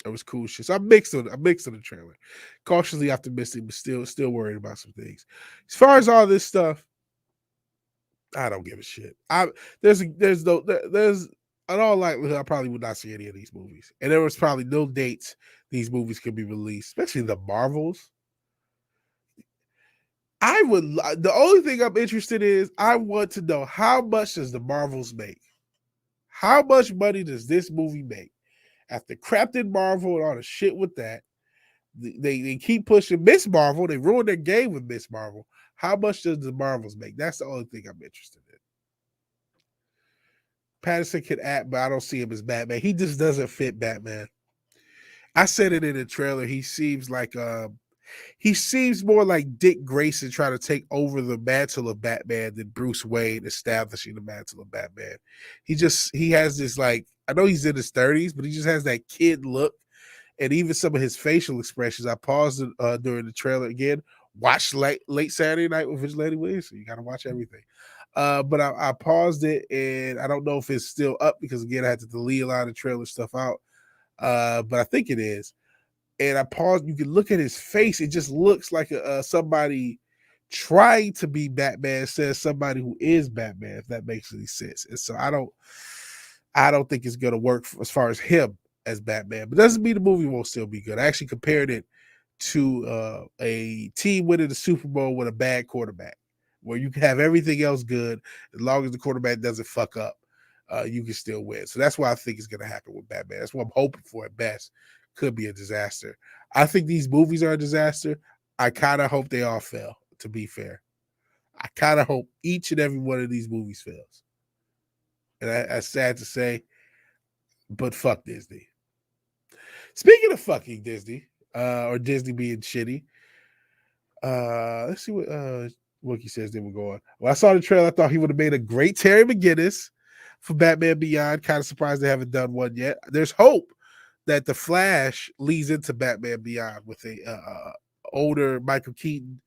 Speaker 1: So I'm mixed on the trailer. Cautiously optimistic, but still worried about some things. As far as all this stuff, I don't give a shit. There's in all likelihood I probably would not see any of these movies. And there was probably no dates these movies could be released, especially the Marvels. The only thing I'm interested in is I want to know how much does the Marvels make? How much money does this movie make? After Captain Marvel and all the shit with that, They keep pushing Miss Marvel. They ruined their game with Miss Marvel. How much does the Marvels make? That's the only thing I'm interested in. Pattinson can act, but I don't see him as Batman. He just doesn't fit Batman. I said it in the trailer. He seems more like Dick Grayson trying to take over the mantle of Batman than Bruce Wayne establishing the mantle of Batman. He has this like, I know he's in his 30s, but he just has that kid look. And even some of his facial expressions. I paused it during the trailer again. Watch late Saturday night with Vigilante Williamson. You got to watch everything. But I paused it, and I don't know if it's still up because again I had to delete a lot of trailer stuff out. But I think it is. And I paused. You can look at his face; it just looks like somebody trying to be Batman says somebody who is Batman. If that makes any sense. And so I don't think it's going to work as far as him as Batman, but doesn't mean the movie won't still be good. I actually compared it to a team winning the Super Bowl with a bad quarterback, where you can have everything else good as long as the quarterback doesn't fuck up, you can still win. So that's why I think it's going to happen with Batman. That's what I'm hoping for at best. Could be a disaster. I think these movies are a disaster. I kind of hope they all fail, to be fair. I kind of hope each and every one of these movies fails. And that's sad to say, but fuck Disney. Speaking of fucking Disney, or Disney being shitty, let's see what Wookie says they were going. Well, I saw the trailer. I thought he would have made a great Terry McGinnis for Batman Beyond. Kind of surprised they haven't done one yet. There's hope that the Flash leads into Batman Beyond with a older Michael Keaton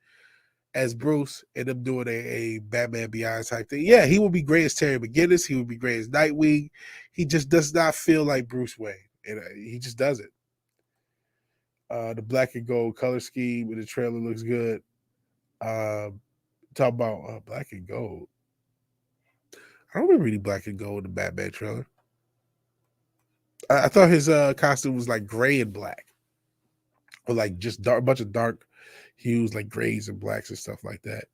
Speaker 1: as Bruce and them doing a Batman Beyond type thing. Yeah, he would be great as Terry McGinnis. He would be great as Nightwing. He just does not feel like Bruce Wayne. And he just doesn't. The black and gold color scheme in the trailer looks good. Talk about black and gold. I don't remember reading black and gold in the Batman trailer. I thought his costume was like gray and black, or like just a bunch of dark hues, like grays and blacks and stuff like that.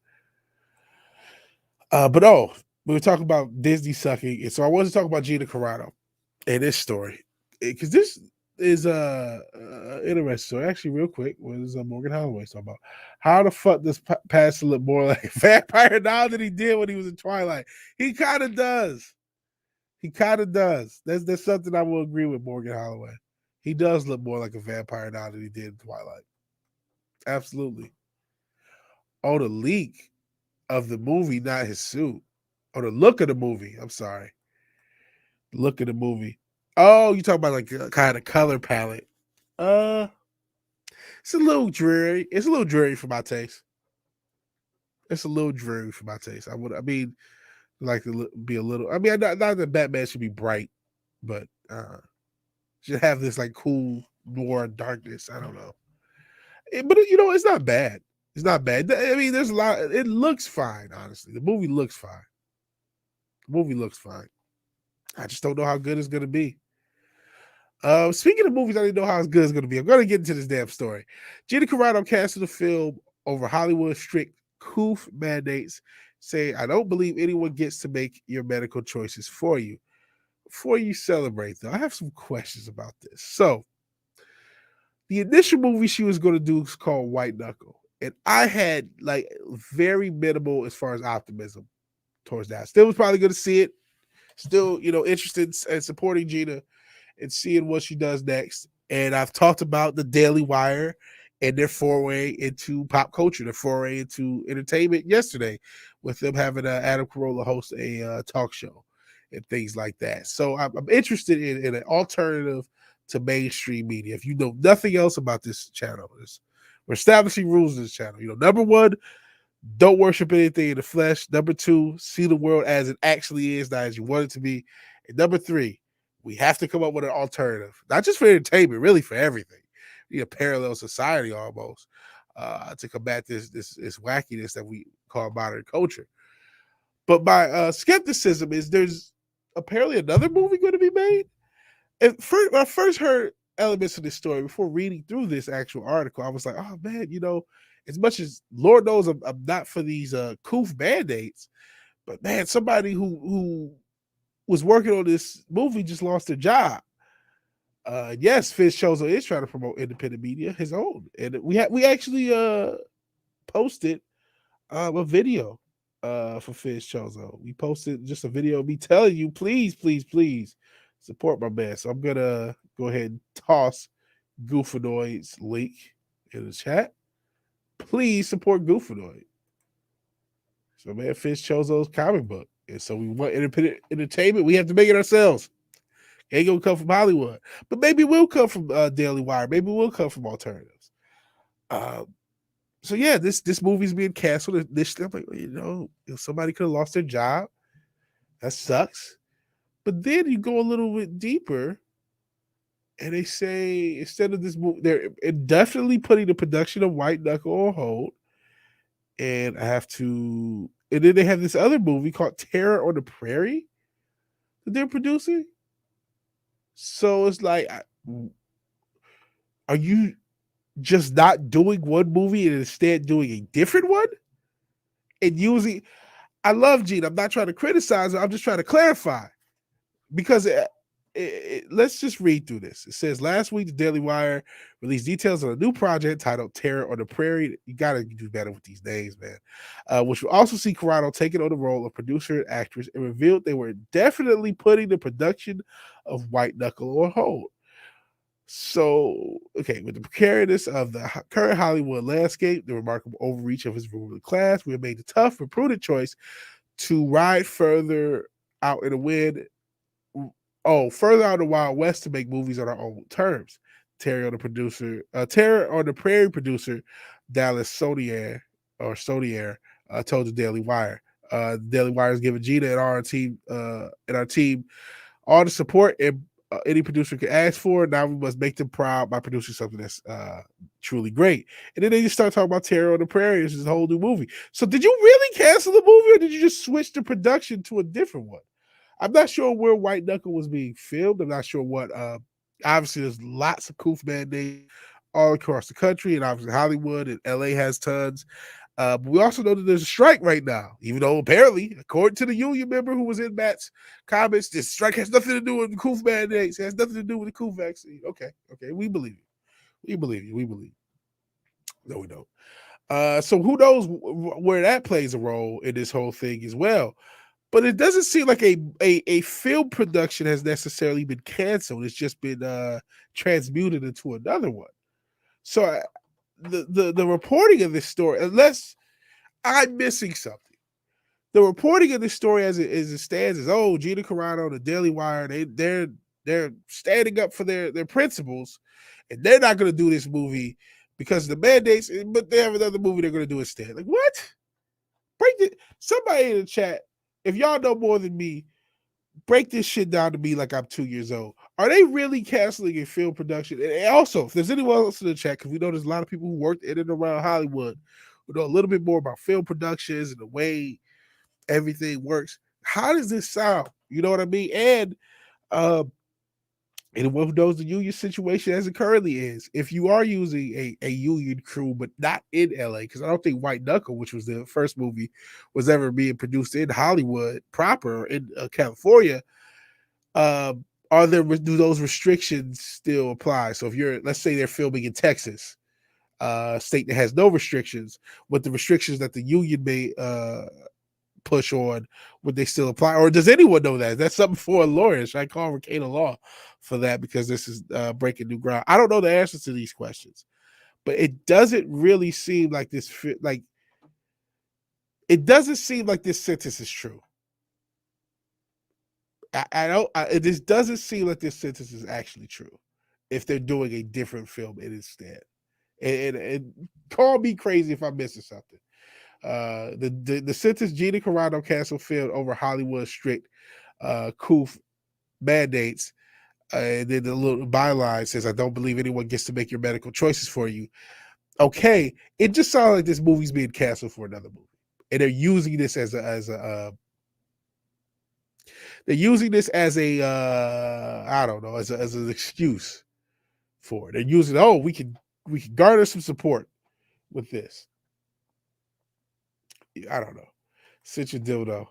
Speaker 1: But we were talking about Disney sucking, and so I wanted to talk about Gina Carano and this story because this is interesting. So actually, real quick, what is Morgan Holloway talking about? How the fuck does Pastor look more like a vampire now than he did when he was in Twilight? He kind of does. He kind of does. That's something I will agree with Morgan Holloway. He does look more like a vampire now than he did in Twilight. Absolutely. Oh, the leak of the movie, not his suit. Or the look of the movie. I'm sorry. Look at the movie. Oh, you talking about like a kind of color palette. It's a little dreary. It's a little dreary for my taste. It's a little dreary for my taste. I mean, like to be a little. I mean, not that Batman should be bright, but should have this like cool noir darkness. I don't know. But it's not bad. It's not bad. I mean, there's a lot. It looks fine, honestly. The movie looks fine. The movie looks fine. I just don't know how good it's going to be. Speaking of movies, I didn't know how good it's going to be. I'm going to get into this damn story. Gina Carano canceled the film over Hollywood's strict COOF mandates, saying, "I don't believe anyone gets to make your medical choices for you." Before you celebrate, though, I have some questions about this. So, the initial movie she was going to do is called White Knuckle. And I had like very minimal as far as optimism towards that. Still was probably going to see it. Still, interested in supporting Gina and seeing what she does next. And I've talked about the Daily Wire and their foray into pop culture, their foray into entertainment yesterday with them having Adam Carolla host a talk show and things like that. So I'm interested in an alternative to mainstream media. If you know nothing else about this channel, we're establishing rules in this channel. Number one, don't worship anything in the flesh. Number two, see the world as it actually is, not as you want it to be. And number three, we have to come up with an alternative, not just for entertainment, really for everything. We need a parallel society almost to combat this wackiness that we call modern culture. But my skepticism is there's apparently another movie going to be made. And when I first heard elements of this story before reading through this actual article, I was like, oh man, as much as Lord knows I'm not for these COOF mandates, but man, somebody who was working on this movie just lost their job. Yes, Fizz Chozo is trying to promote independent media, his own, and we actually posted a video for Fizz Chozo. We posted just a video of me telling you, please, please, please support my man. So I'm gonna go ahead and toss Goofanoid's link in the chat. Please support Goofanoid. So man, Fizz Chozo's comic book. And so we want independent entertainment. We have to make it ourselves. Ain't gonna come from Hollywood, but maybe it will come from Daily Wire. Maybe it will come from alternatives. Uh, so yeah, this movie's being canceled. Initially, I'm like, if somebody could have lost their job, that sucks. But then you go a little bit deeper, and they say instead of this movie, they're definitely putting the production of White Knuckle on hold. And I have to, and then they have this other movie called Terror on the Prairie that they're producing. So it's like, are you just not doing one movie and instead doing a different one? And using, I love Gene. I'm not trying to criticize her. I'm just trying to clarify because let's just read through this. It says last week, the Daily Wire released details on a new project titled Terror on the Prairie. You got to do better with these names, man. Which will also see Corrado taking on the role of producer and actress, and revealed they were definitely putting the production of White Knuckle on hold. So, okay, with the precariousness of the current Hollywood landscape, the remarkable overreach of his ruling class, we have made the tough but prudent choice to ride further out in the wind. Further out in the Wild West to make movies on our own terms. Terror on the Prairie producer, Dallas Sodier told the Daily Wire. The Daily Wire is giving Gina and our team all the support and any producer can ask for. Now we must make them proud by producing something that's truly great. And then they just start talking about Terror on the Prairie. This is a whole new movie. So did you really cancel the movie, or did you just switch the production to a different one? I'm not sure where White Knuckle was being filmed. I'm not sure what. Obviously, there's lots of Koof mandates all across the country, and obviously Hollywood and LA has tons. But we also know that there's a strike right now, even though apparently, according to the union member who was in Matt's comments, this strike has nothing to do with the Koof mandates. It has nothing to do with the Koof vaccine. Okay, we believe you. We believe you. We believe you. No, we don't. So who knows where that plays a role in this whole thing as well. But it doesn't seem like a film production has necessarily been canceled. It's just been transmuted into another one. So the reporting of this story, unless I'm missing something, the reporting of this story as it stands is, Gina Carano, the Daily Wire, they're standing up for their principles, and they're not going to do this movie because of the mandates. But they have another movie they're going to do instead. Like what? Somebody in the chat. If y'all know more than me, break this shit down to me like I'm 2 years old. Are they really canceling a film production? And also, if there's anyone else in the chat, because we know there's a lot of people who worked in and around Hollywood who know a little bit more about film productions and the way everything works. How does this sound? You know what I mean? And anyone who knows the union situation as it currently is, if you are using a union crew, but not in LA, because I don't think White Knuckle, which was the first movie, was ever being produced in Hollywood proper in California, do those restrictions still apply? So if let's say they're filming in Texas, state that has no restrictions, but the restrictions that the union may push on, would they still apply, or does anyone know that? That's something for a lawyer. Should I call Ricada Law for that, because this is breaking new ground? I don't know the answers to these questions, but it doesn't really seem like this it doesn't seem like this sentence is true. This doesn't seem like this sentence is actually true if they're doing a different film instead. And call me crazy if I'm missing something. The sentence Gina Carano canceled film over Hollywood's strict Koof mandates, and then the little byline says, "I don't believe anyone gets to make your medical choices for you." Okay, it just sounds like this movie's being canceled for another movie, and they're using this as I don't know, as an excuse for it. They're using, we can garner some support with this. I don't know. Sit your dildo.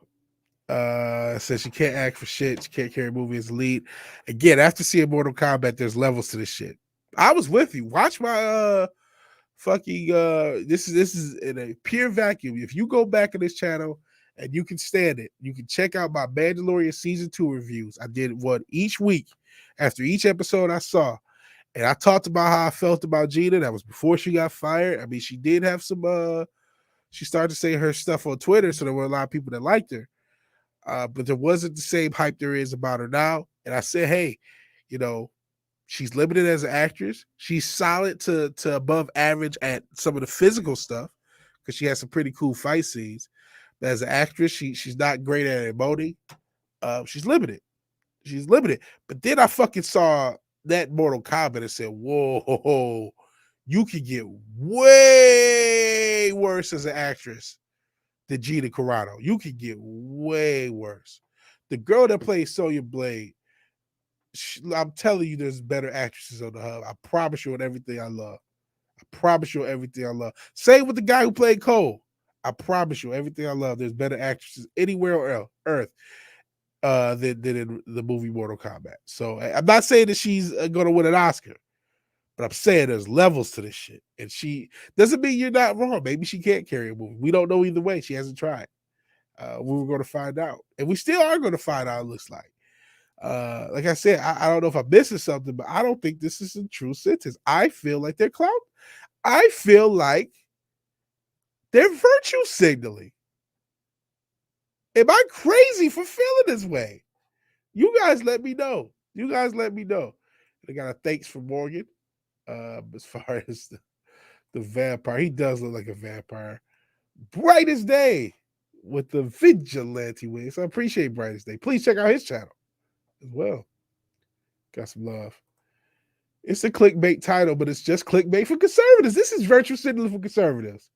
Speaker 1: Says she can't act for shit. She can't carry a movie as a lead. Again, after seeing Mortal Kombat, there's levels to this shit. I was with you. Watch my fucking this is in a pure vacuum. If you go back in this channel and you can stand it, you can check out my Mandalorian season 2 reviews. I did one each week after each episode I saw. And I talked about how I felt about Gina. That was before she got fired. I mean, she did have some she started to say her stuff on Twitter, so there were a lot of people that liked her. But there wasn't the same hype there is about her now. And I said, hey, you know, she's limited as an actress. She's solid to above average at some of the physical stuff because she has some pretty cool fight scenes. But as an actress, she's not great at emoting. She's limited. She's limited. But then I fucking saw that Mortal Kombat and said, whoa, you could get way worse as an actress than Gina Carano. You could get way worse. The girl that plays Sonya Blade, I'm telling you, there's better actresses on the hub. I promise you on everything I love. I promise you on everything I love. Same with the guy who played Cole. I promise you everything I love. There's better actresses anywhere on Earth than in the movie Mortal Kombat. So I'm not saying that she's going to win an Oscar, but I'm saying there's levels to this shit. And she doesn't mean you're not wrong. Maybe she can't carry a movie. We don't know either way. She hasn't tried. We were going to find out. And we still are going to find out, it looks like. Like I said, I don't know if I'm missing something, but I don't think this is a true sentence. I feel like they're clout. I feel like they're virtue signaling. Am I crazy for feeling this way? You guys let me know. You guys let me know. I got a thanks from Morgan. As far as the vampire, he does look like a vampire. Brightest Day with the Vigilante Williamson. I appreciate Brightest Day. Please check out his channel as well. Got some love. It's a clickbait title, but it's just clickbait for conservatives. This is virtue signaling for conservatives.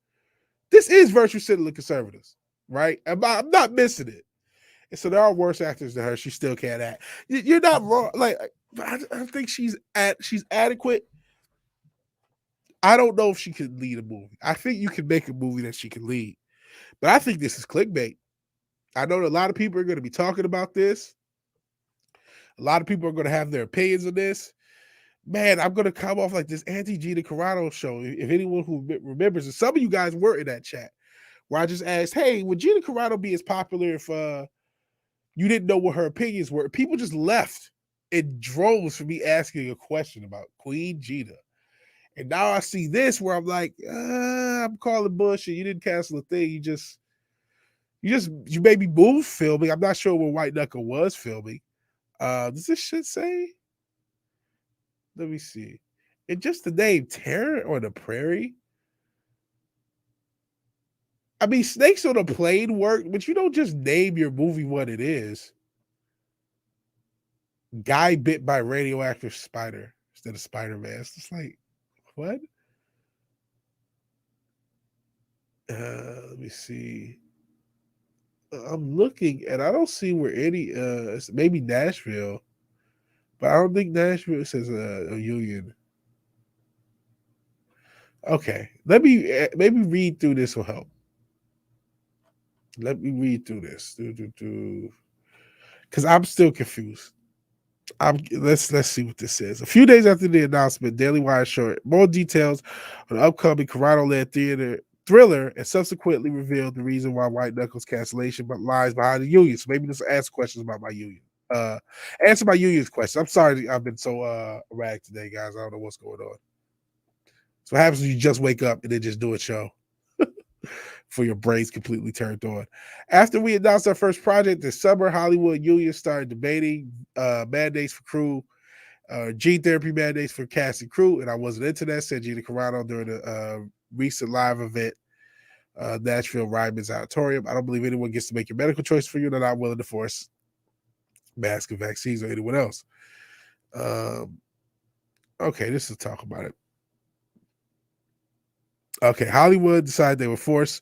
Speaker 1: This is virtue signaling conservatives, right? I'm not missing it. And so there are worse actors than her. She still can't act. You're not wrong. Like I think she's adequate. I don't know if she could lead a movie. I think you can make a movie that she can lead, but I think this is clickbait. I know that a lot of people are going to be talking about this. A lot of people are going to have their opinions on this. Man, I'm going to come off like this anti-Gina Carano show. If anyone who remembers, and some of you guys were in that chat, where I just asked, hey, would Gina Carano be as popular if you didn't know what her opinions were? People just left in droves for me asking a question about Queen Gina. And now I see this where I'm like, I'm calling bullshit. You didn't cancel a thing. You maybe moved filming. I'm not sure where White Knuckle was filming. Does this shit say? Let me see. It just the name Terror on the Prairie. I mean, Snakes on a Plane work, but you don't just name your movie what it is. Guy bit by radioactive spider instead of Spider-Man. It's just like, what? Let me see. I'm looking and I don't see where any maybe Nashville, but I don't think Nashville says a union. Okay, let me maybe read through this will help. Let me read through this, because I'm still confused. Let's see what this says. A few days after the announcement, Daily Wire showed more details on the upcoming Carano-led thriller, and subsequently revealed the reason why White Knuckles cancellation, but lies behind the union. So maybe just ask questions about my union. Answer my union's question. I'm sorry, I've been so erratic today, guys. I don't know what's going on. So what happens when you just wake up and then just do a show for your brains completely turned on. After we announced our first project this summer, Hollywood unions started debating mandates for crew, gene therapy mandates for cast and crew, and I wasn't into that, said Gina Carano during the recent live event, Nashville Ryman's Auditorium. I don't believe anyone gets to make your medical choice for you. They're not willing to force masks and vaccines or anyone else. Okay, this is talk about it. Okay, Hollywood decided they would force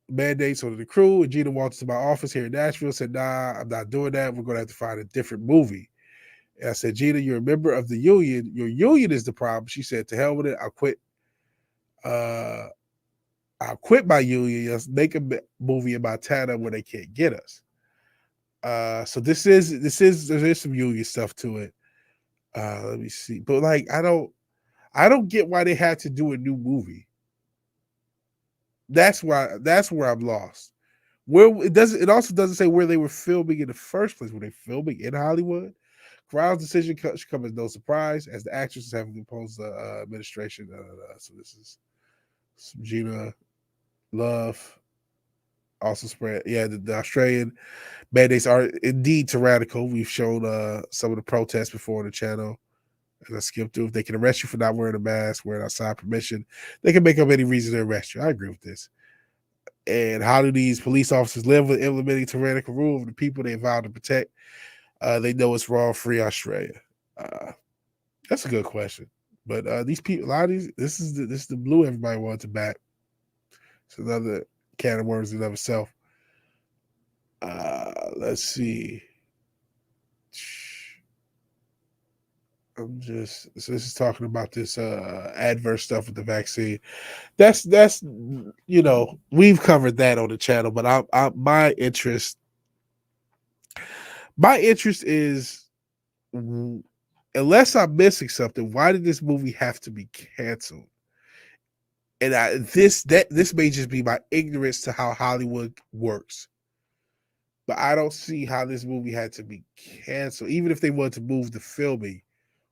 Speaker 1: mandates on the crew, and Gina walked to my office here in Nashville, said, nah, I'm not doing that. We're going to have to find a different movie. And I said, Gina, you're a member of the union. Your union is the problem. She said, to hell with it. I'll quit. I'll quit my union. Let's make a movie in Montana where they can't get us. So there's some union stuff to it. Let me see, but like I don't get why they had to do a new movie. That's where I'm lost. Where it also doesn't say where they were filming in the first place. Were they filming in Hollywood? Crown's decision should come as no surprise, as the actress is having imposed the administration. So this is some Gina Love also spread. Yeah, the Australian mandates are indeed tyrannical. We've shown some of the protests before on the channel. As I skimmed through, if they can arrest you for not wearing a mask, wearing outside permission, they can make up any reason to arrest you. I agree with this. And how do these police officers live with implementing tyrannical rule of the people they vowed to protect? They know it's wrong. Free Australia. That's a good question. But these people, a lot of these, this is the blue everybody wants to back. It's another can of worms in of itself. Let's see. So this is talking about this adverse stuff with the vaccine. That's we've covered that on the channel, but my interest is, unless I'm missing something, why did this movie have to be canceled? And this may just be my ignorance to how Hollywood works. But I don't see how this movie had to be canceled. Even if they wanted to move the filming,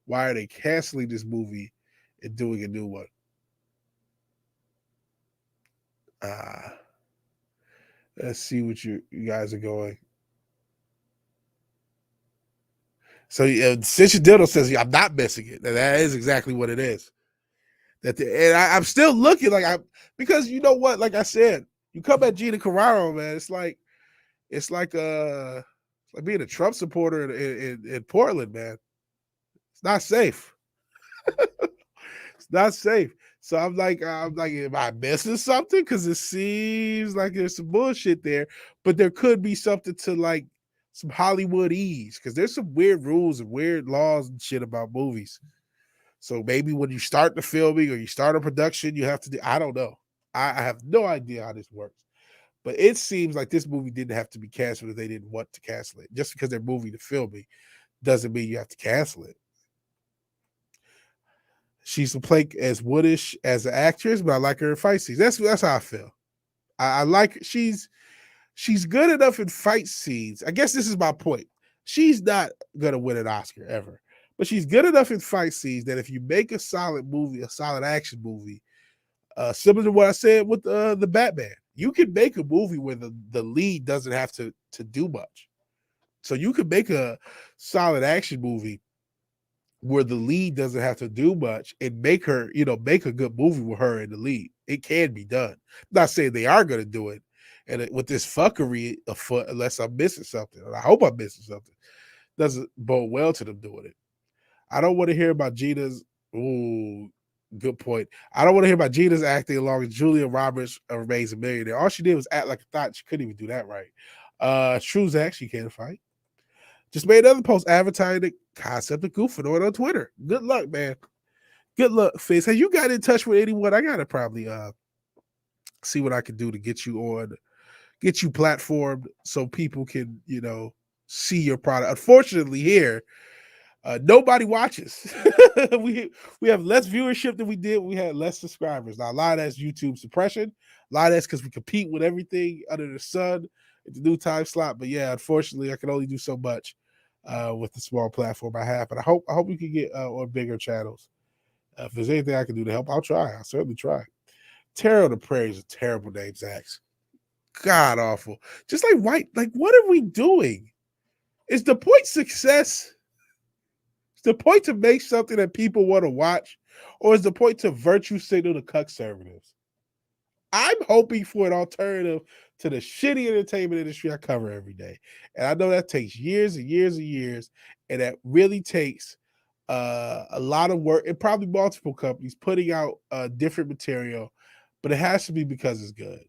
Speaker 1: why are they canceling this movie and doing a new one? Let's see what you guys are going. So Cinch Dildo says, I'm not missing it. And that is exactly what it is. I'm still looking because you know what? Like I said, you come at Gina Carrero, man. It's like being a Trump supporter in Portland, man. It's not safe. It's not safe. So I'm like, am I missing something? Because it seems like there's some bullshit there, but there could be something to like some Hollywoodese, because there's some weird rules and weird laws and shit about movies. So maybe when you start the filming or you start a production, you have to do, I don't know. I have no idea how this works. But it seems like this movie didn't have to be canceled if they didn't want to cancel it. Just because they're moving the filming doesn't mean you have to cancel it. She's played as woodish as an actress, but I like her in fight scenes. That's how I feel. I like she's good enough in fight scenes. I guess this is my point. She's not gonna win an Oscar ever, but she's good enough in fight scenes that if you make a solid movie, a solid action movie, similar to what I said with the Batman, you can make a movie where the lead doesn't have to do much. So you could make a solid action movie where the lead doesn't have to do much and make her, make a good movie with her in the lead. It can be done. I'm not saying they are going to do it, and with this fuckery afoot, unless I'm missing something, and I hope I'm missing something, doesn't bode well to them doing it. I don't want to hear about Gina's. Ooh, good point. I don't want to hear about Gina's acting along with Julia Roberts remains a millionaire. All she did was act like a thought. She couldn't even do that right. Truzak, she can't fight. Just made another post advertising the concept of goofing on Twitter. Good luck, man. Good luck, Fizz. Have you got in touch with anyone? I gotta probably see what I can do to get you platformed so people can, see your product. Unfortunately, here, nobody watches. we have less viewership than we did. We had less subscribers. Now, a lot of that's YouTube suppression. A lot of that's because we compete with everything under the sun at the new time slot. But yeah, unfortunately, I can only do so much with the small platform I have. But I hope we can get on bigger channels. If there's anything I can do to help, I'll try. I'll certainly try. Terror of the Prairie is a terrible name, Zach. God awful. Just like white. Like, what are we doing? Is the point success? Is the point to make something that people want to watch? Or is the point to virtue signal the conservatives? I'm hoping for an alternative to the shitty entertainment industry I cover every day. And I know that takes years and years and years. And that really takes a lot of work, and probably multiple companies putting out different material. But it has to be because it's good.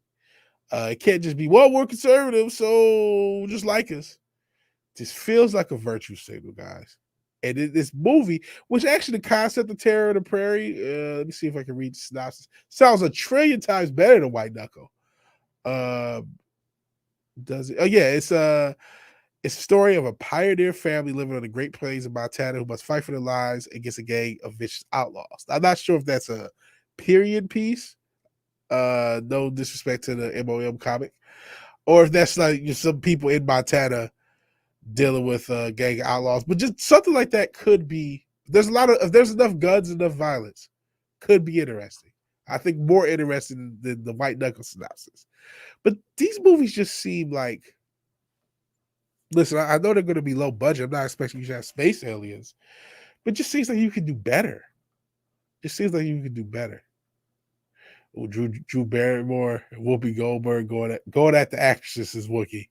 Speaker 1: It can't just be, well, we're conservative, so just like us. This feels like a virtue signal, guys. And in this movie, which actually the concept of Terror of the Prairie, let me see if I can read the synopsis. Sounds a trillion times better than White Knuckle. Does it? Oh yeah, it's a story of a pioneer family living on the Great Plains of Montana who must fight for their lives against a gang of vicious outlaws. I'm not sure if that's a period piece. No disrespect to the MOM comic, or if that's like just some people in Montana dealing with gang outlaws, but just something like that could be. There's a lot of if there's enough guns, enough violence, could be interesting. I think more interesting than the White Knuckle synopsis. But these movies just seem like. Listen, I know they're going to be low budget. I'm not expecting you to have space aliens, but it just seems like you can do better. It seems like you can do better. Oh, Drew Barrymore and Whoopi Goldberg going at the actresses is Wookiee.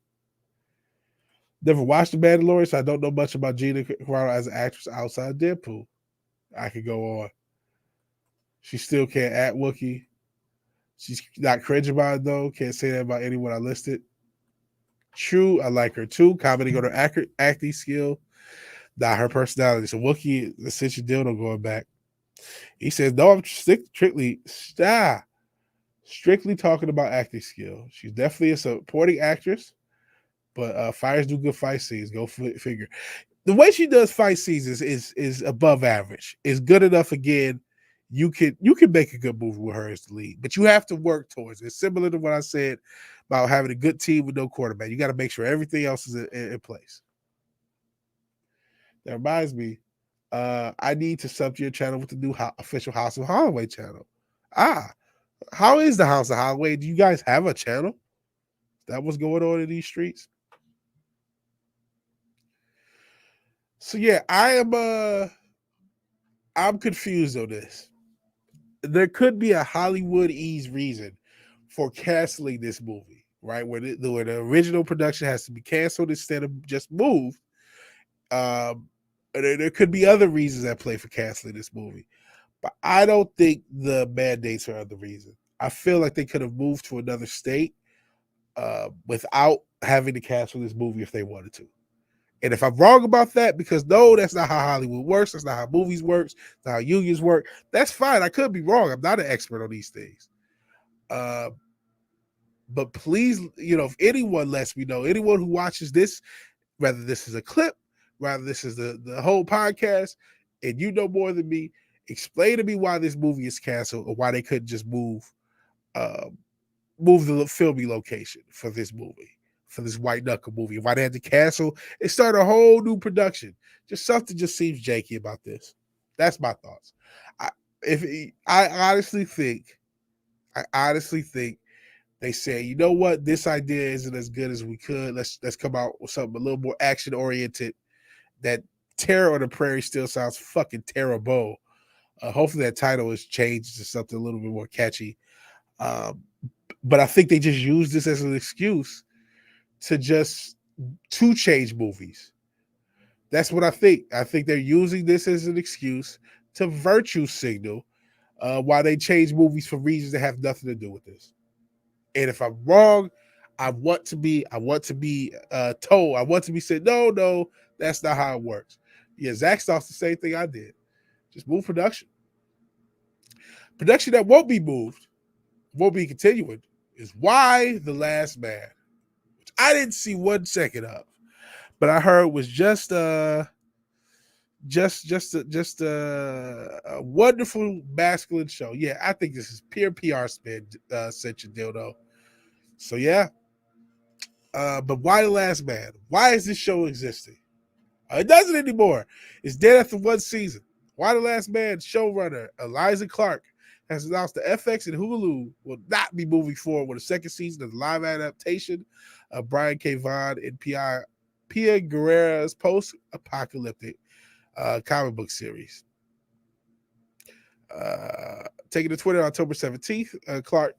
Speaker 1: Never watched The Mandalorian, so I don't know much about Gina Carano as an actress outside of Deadpool. I could go on. She still can't act Wookiee. She's not cringe about it, though. Can't say that about anyone I listed. True, I like her too. Commenting on her acting skill, not her personality. So Wookiee, essentially dildo going back. He says, no, I'm strictly talking about acting skill. She's definitely a supporting actress, but fires do good fight scenes. Go figure. The way she does fight scenes is above average. Is good enough. Again, you can make a good movie with her as the lead, but you have to work towards it. It's similar to what I said about having a good team with no quarterback. You got to make sure everything else is in place. That reminds me, I need to sub to your channel with the new official House of Holloway channel. How is the House of Holloway? Do you guys have a channel? That was going on in these streets. So yeah, I'm confused on this. There could be a Hollywood-ease reason for canceling this movie, right? Where the original production has to be canceled instead of just moved. There could be other reasons at play for canceling this movie, but I don't think the mandates are the reason. I feel like they could have moved to another state without having to cancel this movie if they wanted to. And if I'm wrong about that, because no, that's not how Hollywood works. That's not how movies works. That's not how unions work. That's fine. I could be wrong. I'm not an expert on these things. But please, if anyone lets me know, anyone who watches this, whether this is a clip, whether this is the whole podcast, and you know more than me, explain to me why this movie is canceled or why they couldn't just move the filming location for this movie. For this White Knuckle movie, why they had to cancel and start a whole new production. Just something just seems janky about this. That's my thoughts. I honestly think they say, you know what, this idea isn't as good as we could. Let's come out with something a little more action oriented. That Terror on the Prairie still sounds fucking terrible. Hopefully that title is changed to something a little bit more catchy. But I think they just use this as an excuse to change movies. That's what I think. I think they're using this as an excuse to virtue signal why they change movies for reasons that have nothing to do with this. And if I'm wrong, I want to be told. I want to be said, no, that's not how it works. Yeah, Zach thought the same thing I did. Just move production. Production that won't be moved, won't be continuing, is Y: The Last Man. I didn't see 1 second of, but I heard it was just a wonderful masculine show. Yeah, I think this is pure PR spin, such a dildo. So yeah, but why The Last Man? Why is this show existing? It doesn't anymore. It's dead after 1 season. Why The Last Man showrunner Eliza Clark has announced the FX and Hulu will not be moving forward with a 2nd season of the live adaptation of Brian K. Vaughan and Pia Guerrera's post-apocalyptic comic book series. Taking to Twitter on October 17th, Clark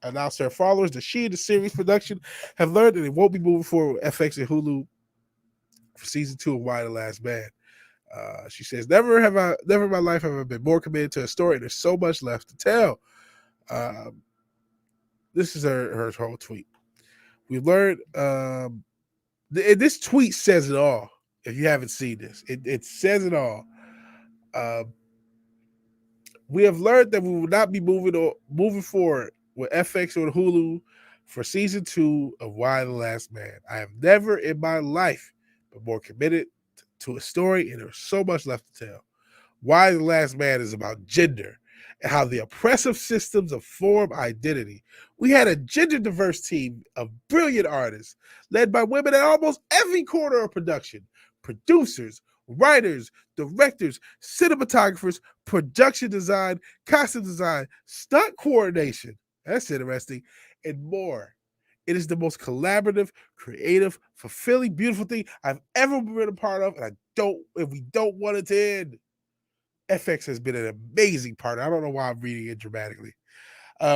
Speaker 1: announced to her followers that she and the series production have learned that they won't be moving forward with FX and Hulu for season 2 of Why the Last Man. She says, never in my life have I been more committed to a story. There's so much left to tell. This is her whole tweet. We learned, this tweet says it all. If you haven't seen this, it says it all. Uh, we have learned that we will not be moving forward with FX or Hulu for season 2 of Why the Last Man. I have never in my life been more committed to a story, and there's so much left to tell. Why the Last Man is about gender and how the oppressive systems of form identity. We had a gender diverse team of brilliant artists led by women at almost every corner of production: producers, writers, directors, cinematographers, production design, costume design, stunt coordination. That's interesting, and more. It is the most collaborative, creative, fulfilling, beautiful thing I've ever been a part of, and we don't want it to end. FX has been an amazing partner. I don't know why I'm reading it dramatically.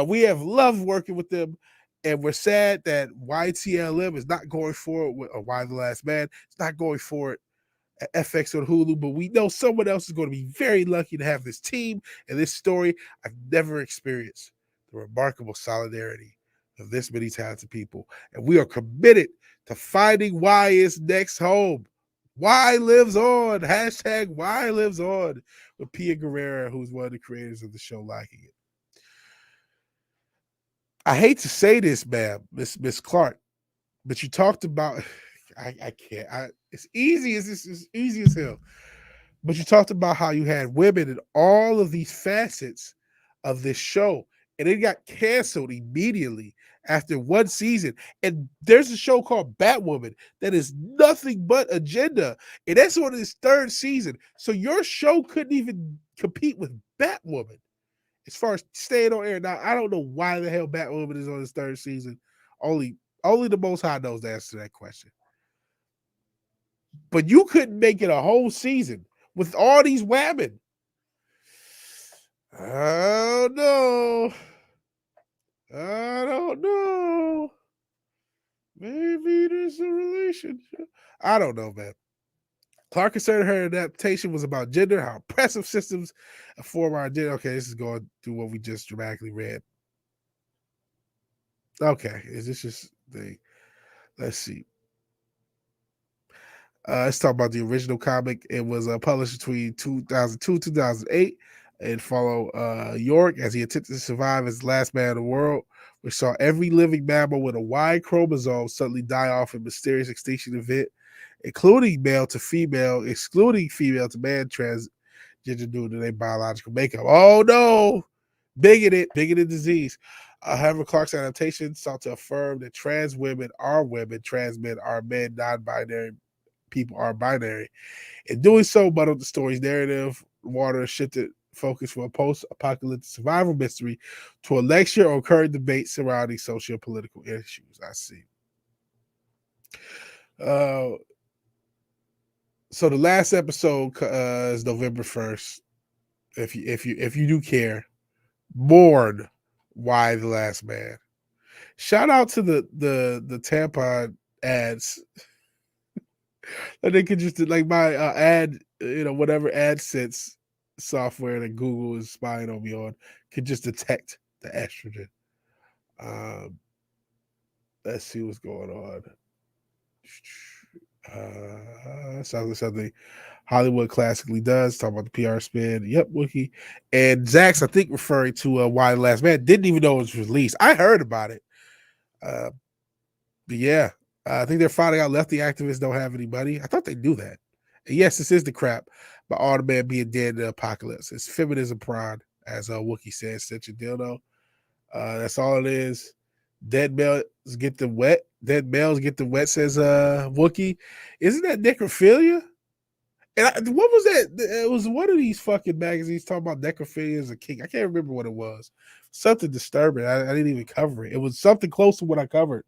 Speaker 1: We have loved working with them, and we're sad that YTLM is not going forward with Why the Last Man. It's not going forward at FX or Hulu, but we know someone else is going to be very lucky to have this team and this story. I've never experienced the remarkable solidarity of this many talented people, and we are committed to finding Why's next home. Why lives on. Hashtag Why lives on, with Pia Guerrera, who's one of the creators of the show, liking it. I hate to say this, ma'am, Miss Clark, but you talked about I can't. It's easy as it's easy as hell. But you talked about how you had women in all of these facets of this show, and it got canceled immediately after one season. And there's a show called Batwoman that is nothing but agenda, and that's on its third season. So your show couldn't even compete with Batwoman as far as staying on air. Now I don't know why the hell Batwoman is on its third season. Only the Most High knows the answer to that question. But you couldn't make it a whole season with all these women. Oh no. I don't know. Maybe there's a relationship. I don't know, man. Clark considered her adaptation was about gender, how oppressive systems form our gender. Okay, this is going through what we just dramatically read. Okay, is this just the? Let's see. Let's talk about the original comic. It was published between 2002 2008 and follow York as he attempted to survive as the last man in the world. We saw every living mammal with a Y chromosome suddenly die off in mysterious extinction event, including male to female, excluding female to man transgender due to their biological makeup. Oh no! Bigoted disease. However, Clark's adaptation sought to affirm that trans women, trans men are men, non-binary people are binary. In doing so, muddled the story's narrative, water shifted focus from a post-apocalyptic survival mystery to a lecture on current debate surrounding socio-political issues. I see. So the last episode is November 1st. If you do care, mourn Why the Last Man. Shout out to the tampon ads. And they could just like my ad, whatever AdSense software that Google is spying on me on could just detect the estrogen. Let's see what's going on. Sounds like something Hollywood classically does. Talk about the PR spin. Yep, Wookie. And Zach's, I think, referring to Why the Last Man. Didn't even know it was released. I heard about it. But yeah, I think they're finding out lefty activists don't have any money. I thought they knew that. And yes, this is the crap about all the men being dead in the apocalypse. It's feminism pride, as Wookie says, such a dildo. That's all it is. Dead males get the wet. Dead males get the wet, says Wookie. Isn't that necrophilia? And what was that? It was one of these fucking magazines talking about necrophilia as a king. I can't remember what it was. Something disturbing. I didn't even cover it. It was something close to what I covered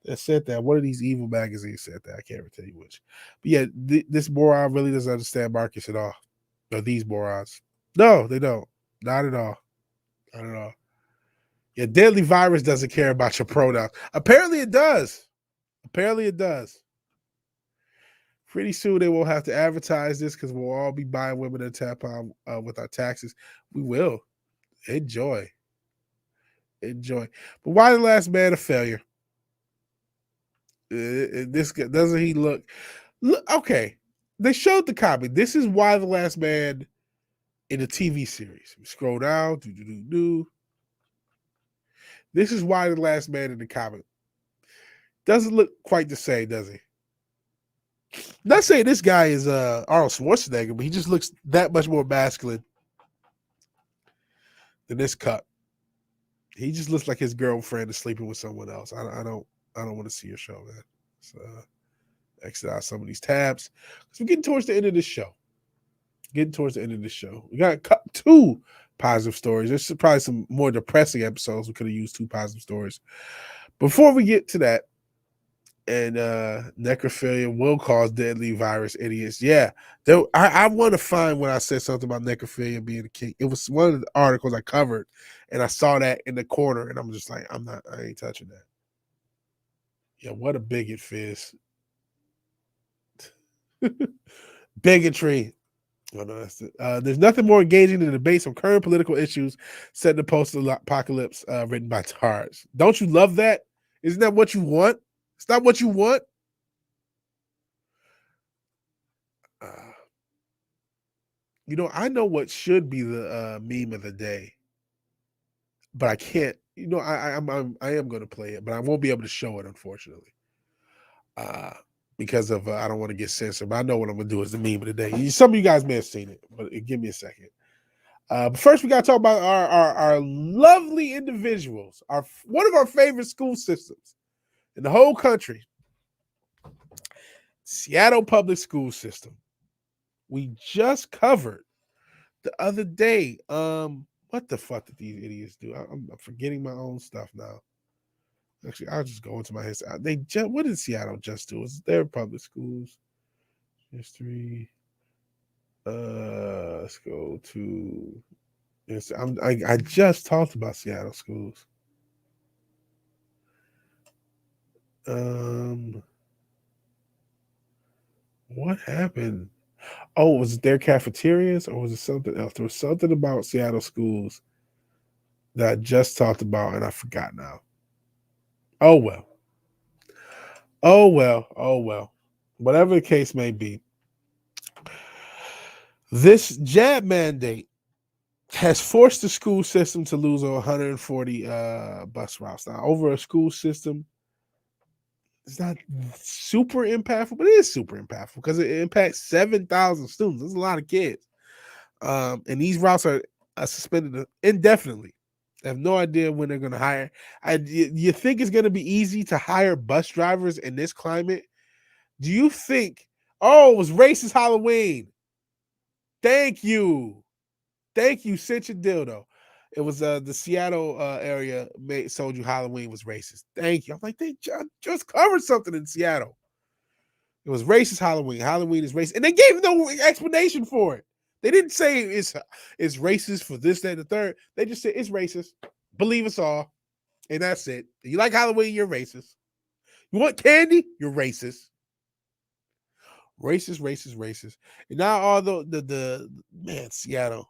Speaker 1: that said that. One of these evil magazines said that. I can't even tell you which. But yeah, this moron really doesn't understand Marcus at all. Or these morons. No, they don't. Not at all. Not at all. Yeah, Deadly Virus doesn't care about your pronouns. Apparently it does. Apparently it does. Pretty soon they won't have to advertise this because we'll all be buying women and tampon with our taxes. We will. Enjoy. Enjoy. But why the last man a failure? This doesn't he look Look, okay, they showed the comic. This is why the Last Man in the TV series. We scroll down. This is why the Last Man in the comic doesn't look quite the same, does he? Not saying this guy is Arnold Schwarzenegger, but he just looks that much more masculine than this cut. He just looks like his girlfriend is sleeping with someone else. I don't want to see your show, man. So exit out some of these tabs. So we're getting towards the end of this show. We got two positive stories. There's probably some more depressing episodes. We could have used two positive stories. Before we get to that, and necrophilia will cause deadly virus, idiots. Yeah, I want to find when I said something about necrophilia being a king. It was one of the articles I covered, and I saw that in the corner, and I'm just like, I ain't touching that. Yeah, what a bigot, Fizz. Bigotry. Oh, no, that's it. There's nothing more engaging than debates on current political issues set in the post-apocalypse written by Tars. Don't you love that? Isn't that what you want? It's not what you want. I know what should be the meme of the day, but I can't. I am going to play it, but I won't be able to show it, unfortunately, because of I don't want to get censored. But I know what I'm going to do is the meme of the day. Some of you guys may have seen it, but give me a second. But first, we got to talk about our lovely individuals. One of our favorite school systems in the whole country, Seattle Public School System. We just covered the other day. What the fuck did these idiots do? I'm forgetting my own stuff now. Actually, I'll just go into my history. What did Seattle just do? It's their public schools history. Let's go to. I just talked about Seattle schools. What happened? Oh, was it their cafeterias or was it something else? There was something about Seattle schools that I just talked about and I forgot now. Oh well. Oh well. Oh well. Whatever the case may be. This jab mandate has forced the school system to lose 140 bus routes. Now, over a school system, it's not super impactful, but it is super impactful because it impacts 7,000 students. That's a lot of kids. And these routes are suspended indefinitely. I have no idea when they're going to hire. You think it's going to be easy to hire bus drivers in this climate? Do you think, it was racist Halloween? Thank you. Cinch a dildo. It was the Seattle area told you Halloween was racist. Thank you. I'm like, they just covered something in Seattle. It was racist Halloween. Halloween is racist. And they gave no explanation for it. They didn't say it's racist for this, that, and the third. They just said it's racist. Believe us all. And that's it. You like Halloween, you're racist. You want candy? You're racist. Racist. And now all the man, Seattle.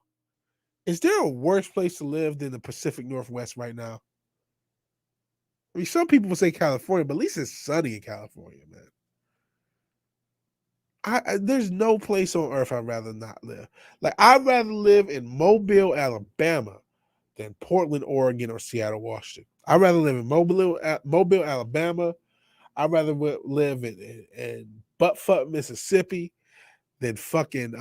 Speaker 1: Is there a worse place to live than the Pacific Northwest right now? I mean, some people will say California, but at least it's sunny in California, man. There's no place on earth I'd rather not live. Like, I'd rather live in Mobile, Alabama than Portland, Oregon, or Seattle, Washington. I'd rather live in Mobile, Alabama. I'd rather live in buttfuck Mississippi than fucking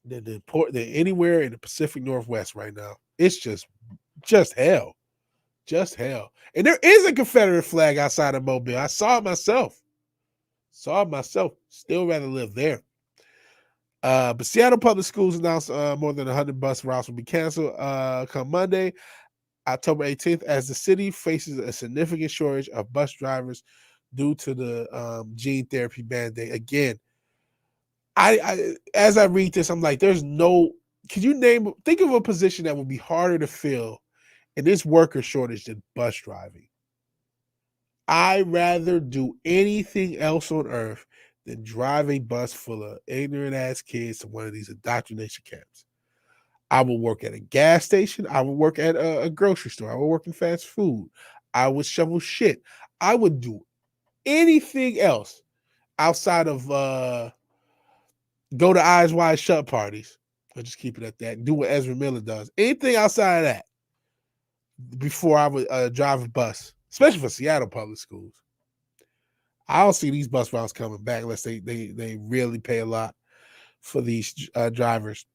Speaker 1: than anywhere in the Pacific Northwest right now. It's just hell. Just hell. And there is a Confederate flag outside of Mobile. I saw it myself. Still rather live there. But Seattle Public Schools announced more than 100 bus routes will be canceled come Monday, October 18th, as the city faces a significant shortage of bus drivers due to the gene therapy mandate. Again, I as I read this, I'm like, there's no. Could you think of a position that would be harder to fill in this worker shortage than bus driving? I'd rather do anything else on earth than drive a bus full of ignorant ass kids to one of these indoctrination camps. I will work at a gas station. I will work at a grocery store. I will work in fast food. I would shovel shit. I would do anything else. outside of go to eyes wide shut parties. I'll just keep it at that. Do what Ezra Miller does. Anything outside of that before I would drive a bus, especially for Seattle public schools. I don't see these bus routes coming back unless they really pay a lot for these drivers.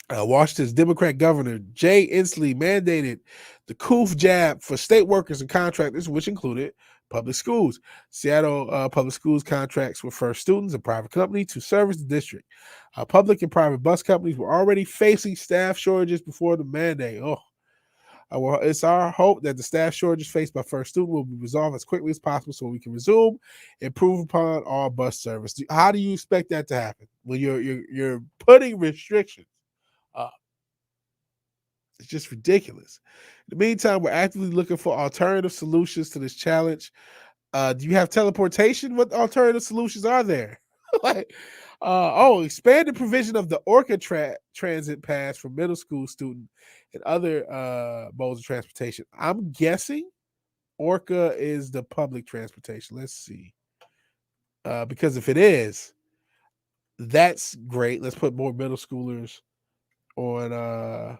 Speaker 1: Washington's Democrat Governor Jay Inslee mandated the COOF jab for state workers and contractors, which included public schools. Seattle public schools contracts with First Students, a private company, to service the district. Public and private bus companies were already facing staff shortages before the mandate. Well, it's our hope that the staff shortages faced by First Student will be resolved as quickly as possible so we can resume, improve upon all bus service. How do you expect that to happen when you're putting restrictions? It's just ridiculous. In the meantime, we're actively looking for alternative solutions to this challenge. Do you have teleportation? What alternative solutions are there? like, expanded provision of the Orca transit pass for middle school student and other modes of transportation. I'm guessing Orca is the public transportation. Let's see. Because if it is, that's great. Let's put more middle schoolers on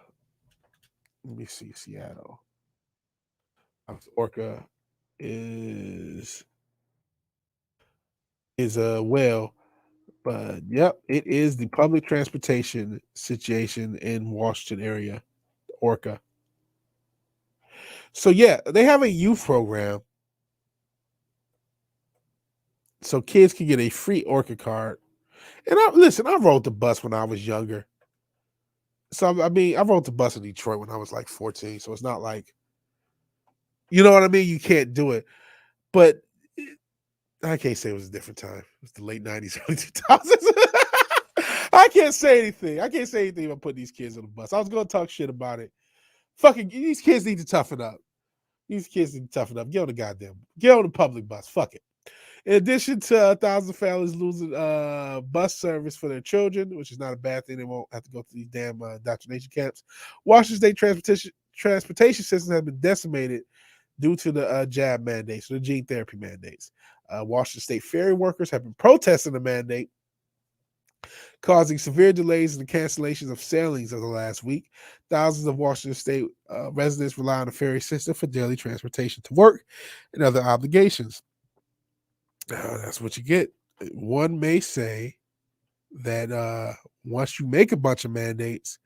Speaker 1: let me see, Seattle. Orca is well, but yep, it is the public transportation situation in Washington area, Orca. So yeah, they have a youth program, so kids can get a free Orca card. And I rode the bus when I was younger. So I mean, I rode the bus in Detroit when I was like 14. So it's not like, you know what I mean. You can't do it, but I can't say it was a different time. It was the late '90s, early 2000s. I can't say anything. I can't say anything about putting these kids on the bus. I was going to talk shit about it. Fucking these kids need to toughen up. These kids need to toughen up. Get on the public bus. Fuck it. In addition to 1,000 families losing bus service for their children, which is not a bad thing. They won't have to go to these damn indoctrination camps. Washington State transportation system has been decimated due to the jab mandates, the gene therapy mandates. Washington State ferry workers have been protesting the mandate, causing severe delays and cancellations of sailings over the last week. Thousands of Washington State residents rely on the ferry system for daily transportation to work and other obligations. That's what you get. One may say that once you make a bunch of mandates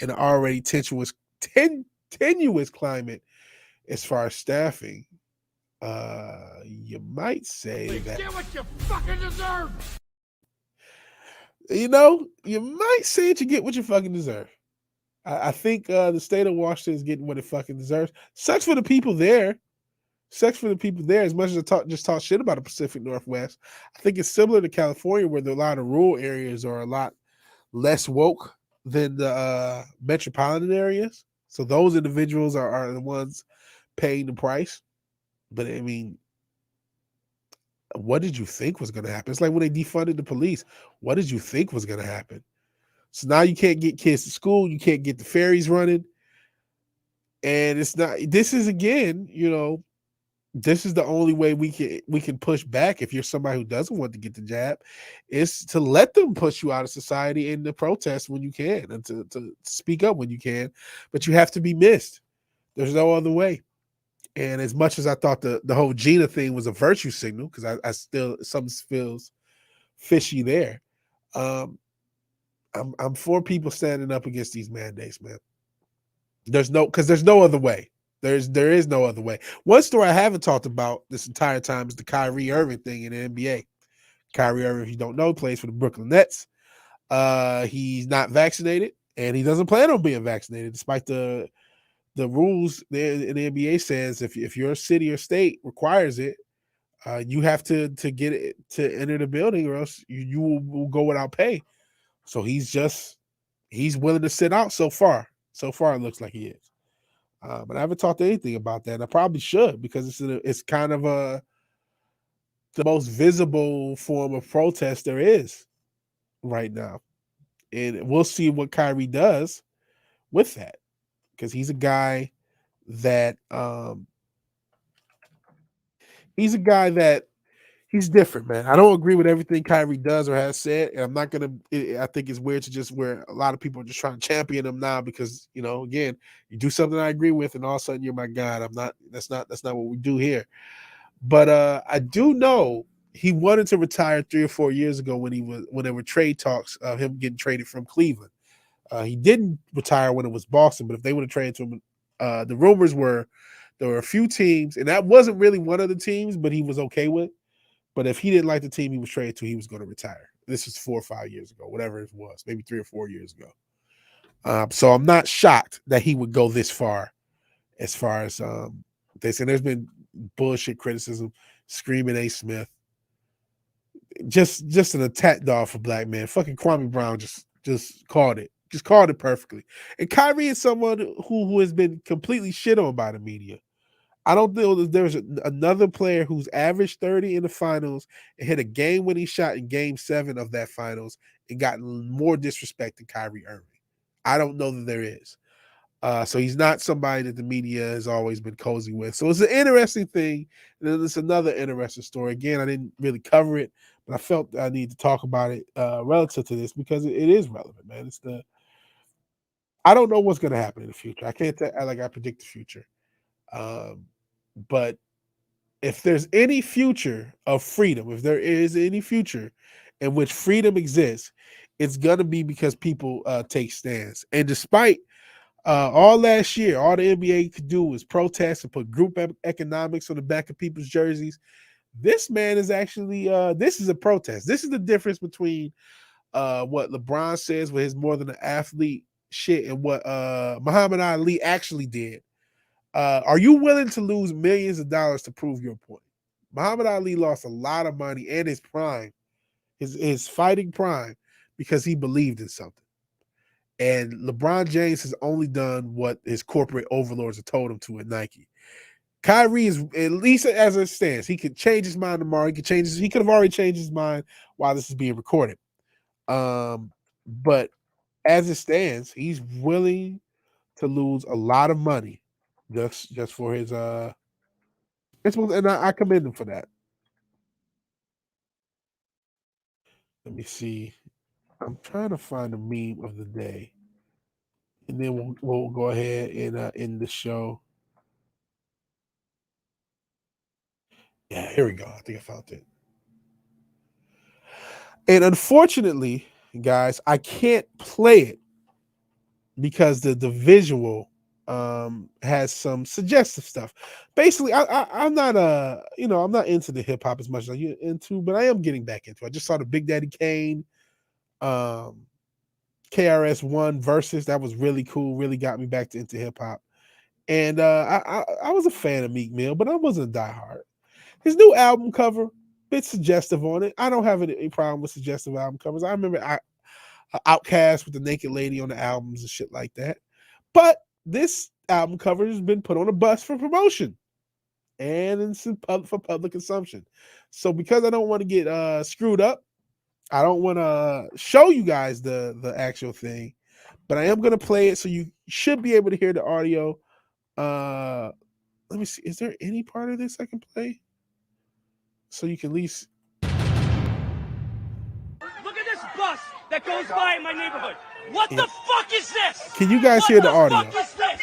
Speaker 1: in an already tenuous climate as far as staffing, you might say that
Speaker 2: get what you fucking deserve.
Speaker 1: You might say that you get what you fucking deserve. I think the state of Washington is getting what it fucking deserves. Sucks for the people there. Sucks for the people there. As much as I just talk shit about the Pacific Northwest, I think it's similar to California, where a lot of rural areas are a lot less woke than the metropolitan areas. So those individuals are the ones paying the price. But I mean, what did you think was going to happen? It's like when they defunded the police. What did you think was going to happen? So now you can't get kids to school. You can't get the ferries running. And it's not, this is again, this is the only way we can push back if you're somebody who doesn't want to get the jab, is to let them push you out of society and to protest when you can and to speak up when you can. But you have to be missed. There's no other way. And as much as I thought the whole Gina thing was a virtue signal, because I still, something feels fishy there. I'm for people standing up against these mandates, man. There's no other way. There is no other way. One story I haven't talked about this entire time is the Kyrie Irving thing in the NBA. Kyrie Irving, if you don't know, plays for the Brooklyn Nets. He's not vaccinated, and he doesn't plan on being vaccinated, despite the rules in the NBA says if your city or state requires it, you have to get it to enter the building, or else you will go without pay. So he's willing to sit out so far. So far, it looks like he is. But I haven't talked anything about that. And I probably should, because it's kind of the most visible form of protest there is right now. And we'll see what Kyrie does with that, because he's a guy that he's different, man. I don't agree with everything Kyrie does or has said, and I'm not gonna. I think it's weird to just where a lot of people are just trying to champion him now because again, you do something I agree with, and all of a sudden you're my god. I'm not. That's not what we do here. But I do know he wanted to retire 3 or 4 years ago when there were trade talks of him getting traded from Cleveland. He didn't retire when it was Boston, but if they would have traded to him, the rumors were there were a few teams, and that wasn't really one of the teams, but he was okay with. But if he didn't like the team he was traded to, he was going to retire. This was 4 or 5 years ago, whatever it was, maybe 3 or 4 years ago. So I'm not shocked that he would go this far as this. And there's been bullshit criticism, screaming A. Smith. Just an attack dog for black men. Fucking Kwame Brown just called it. Just called it perfectly. And Kyrie is someone who has been completely shit on by the media. I don't know that there's another player who's averaged 30 in the finals and hit a game-winning shot in Game 7 of that finals and gotten more disrespect than Kyrie Irving. I don't know that there is. So he's not somebody that the media has always been cozy with. So it's an interesting thing. And then it's another interesting story. Again, I didn't really cover it, but I felt I need to talk about it relative to this because it is relevant, man. I don't know what's going to happen in the future. I can't I predict the future. But if there's any future of freedom, if there is any future in which freedom exists, it's going to be because people take stands. And despite all last year, all the NBA could do was protest and put group economics on the back of people's jerseys. This man is actually, this is a protest. This is the difference between what LeBron says with his more than an athlete shit and what Muhammad Ali actually did. Are you willing to lose millions of dollars to prove your point? Muhammad Ali lost a lot of money and his prime, his fighting prime, because he believed in something. And LeBron James has only done what his corporate overlords have told him to at Nike. Kyrie is, at least as it stands, he could change his mind tomorrow. He could have already changed his mind while this is being recorded. But as it stands, he's willing to lose a lot of money just for his and I commend him for that. Let me see. I'm trying to find a meme of the day, and then we'll go ahead and end the show. Yeah, here we go. I think I found it. And unfortunately, guys, I can't play it because the visual has some suggestive stuff. Basically, I'm not I'm not into the hip hop as much as I'm into, but I am getting back into it. I just saw the Big Daddy Kane KRS-One versus. That was really cool. Really got me back into hip hop. And I was a fan of Meek Mill, but I wasn't a diehard. His new album cover, bit suggestive on it. I don't have any problem with suggestive album covers. I remember Outkast with the naked lady on the albums and shit like that. But this album cover has been put on a bus for promotion and for public consumption. So because I don't want to get screwed up, I don't want to show you guys the actual thing, but I am going to play it so you should be able to hear the audio. Let me see. Is there any part of this I can play? So you can at least
Speaker 2: Look at this bus that goes by in my neighborhood. What the fuck is this?
Speaker 1: Can you guys hear the audio?
Speaker 2: What is this?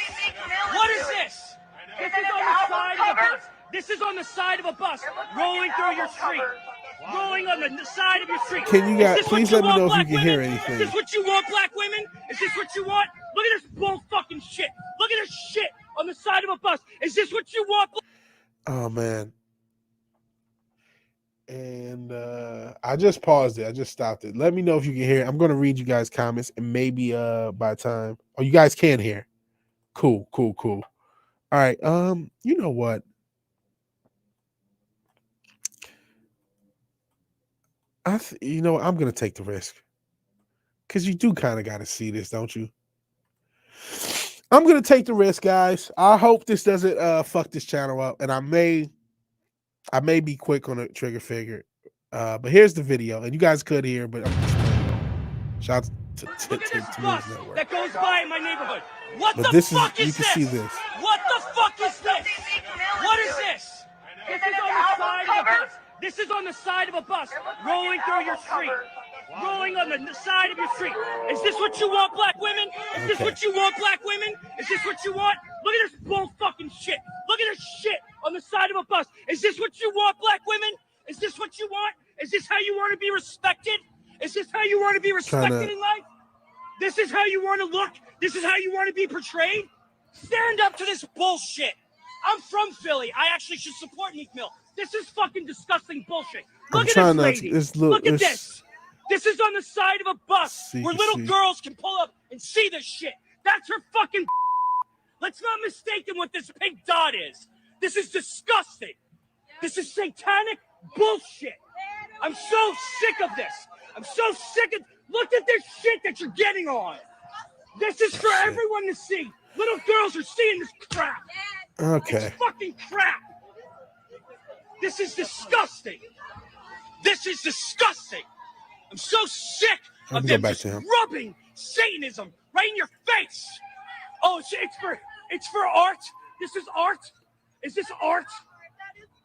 Speaker 2: What is this? This is on the side of a bus. This is on the side of a bus rolling through your street. Rolling on the side of your street.
Speaker 1: Can you guys please let me know if you can hear anything?
Speaker 2: Is this what you want, black women? Is this what you want? Look at this bull fucking shit. Look at this shit on the side of a bus. Is this what you want?
Speaker 1: Oh man. And I just paused it. I just stopped it. Let me know if you can hear it. I'm gonna read you guys' comments and maybe by time. Oh, you guys can hear. Cool. All right. You know what? I'm gonna take the risk. Because you do kind of gotta see this, don't you? I'm gonna take the risk, guys. I hope this doesn't fuck this channel up. And I may be quick on the trigger finger. But here's the video, and you guys could hear, but I'm just shout out to
Speaker 2: News Network. That goes by in my neighborhood. What
Speaker 1: but
Speaker 2: the fuck
Speaker 1: is
Speaker 2: this?
Speaker 1: You can see this.
Speaker 2: What the fuck is this? What is this? This is on the side of a bus. This is on the side of a bus rolling through your street. Rolling on the side of your street. Is this what you want, black women? Is this what you want, black women? Is this what you want? Look at this bull fucking shit. Look at this shit on the side of a bus. Is this what you want, black women? Is this what you want? Is this how you want to be respected? Is this how you want to be respected in life? This is how you want to look? This is how you want to be portrayed? Stand up to this bullshit. I'm from Philly. I actually should support Meek Mill. This is fucking disgusting bullshit. Look at this lady. Look at this. This is on the side of a bus where little girls can pull up and see this shit. That's her fucking. Let's not mistake what this pink dot is. This is disgusting. This is satanic bullshit. I'm so sick of this. I'm so sick of. Look at this shit that you're getting on. This is for everyone to see. Little girls are seeing this crap.
Speaker 1: Okay.
Speaker 2: It's fucking crap. This is disgusting. This is disgusting. I'm so sick of them just rubbing Satanism right in your face. Oh, it's for art. This is art. Is this art?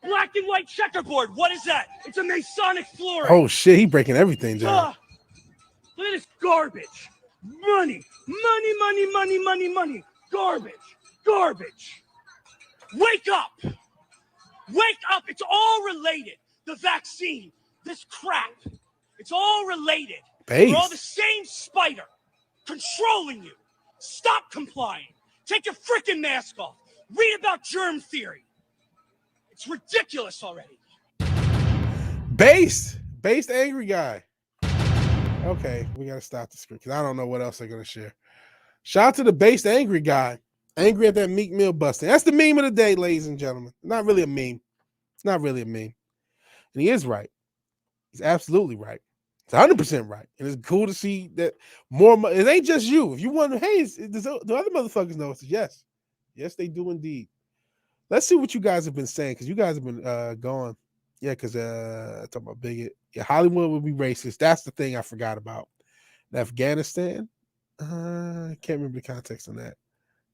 Speaker 2: Black and white checkerboard. What is that? It's a Masonic flooring.
Speaker 1: Oh shit, he breaking everything down.
Speaker 2: Look at this garbage. Money. Garbage. Wake up. It's all related. The vaccine. This crap. It's all related. We're all the same spider controlling you. Stop complying. Take your freaking mask off. Read about germ theory. It's ridiculous already.
Speaker 1: Based angry guy. Okay, we gotta stop the script because I don't know what else they're gonna share. Shout out to the based angry guy. Angry at that Meek Mill busting. That's the meme of the day, ladies and gentlemen. Not really a meme. It's not really a meme. And he is right. He's absolutely right. It's 100% right. And it's cool to see that more. It ain't just you. If you wonder, hey, do other motherfuckers know? It's yes. Yes, they do indeed. Let's see what you guys have been saying because you guys have been going. Yeah, because talking about bigot. Yeah, Hollywood would be racist. That's the thing I forgot about. In Afghanistan, I can't remember the context on that.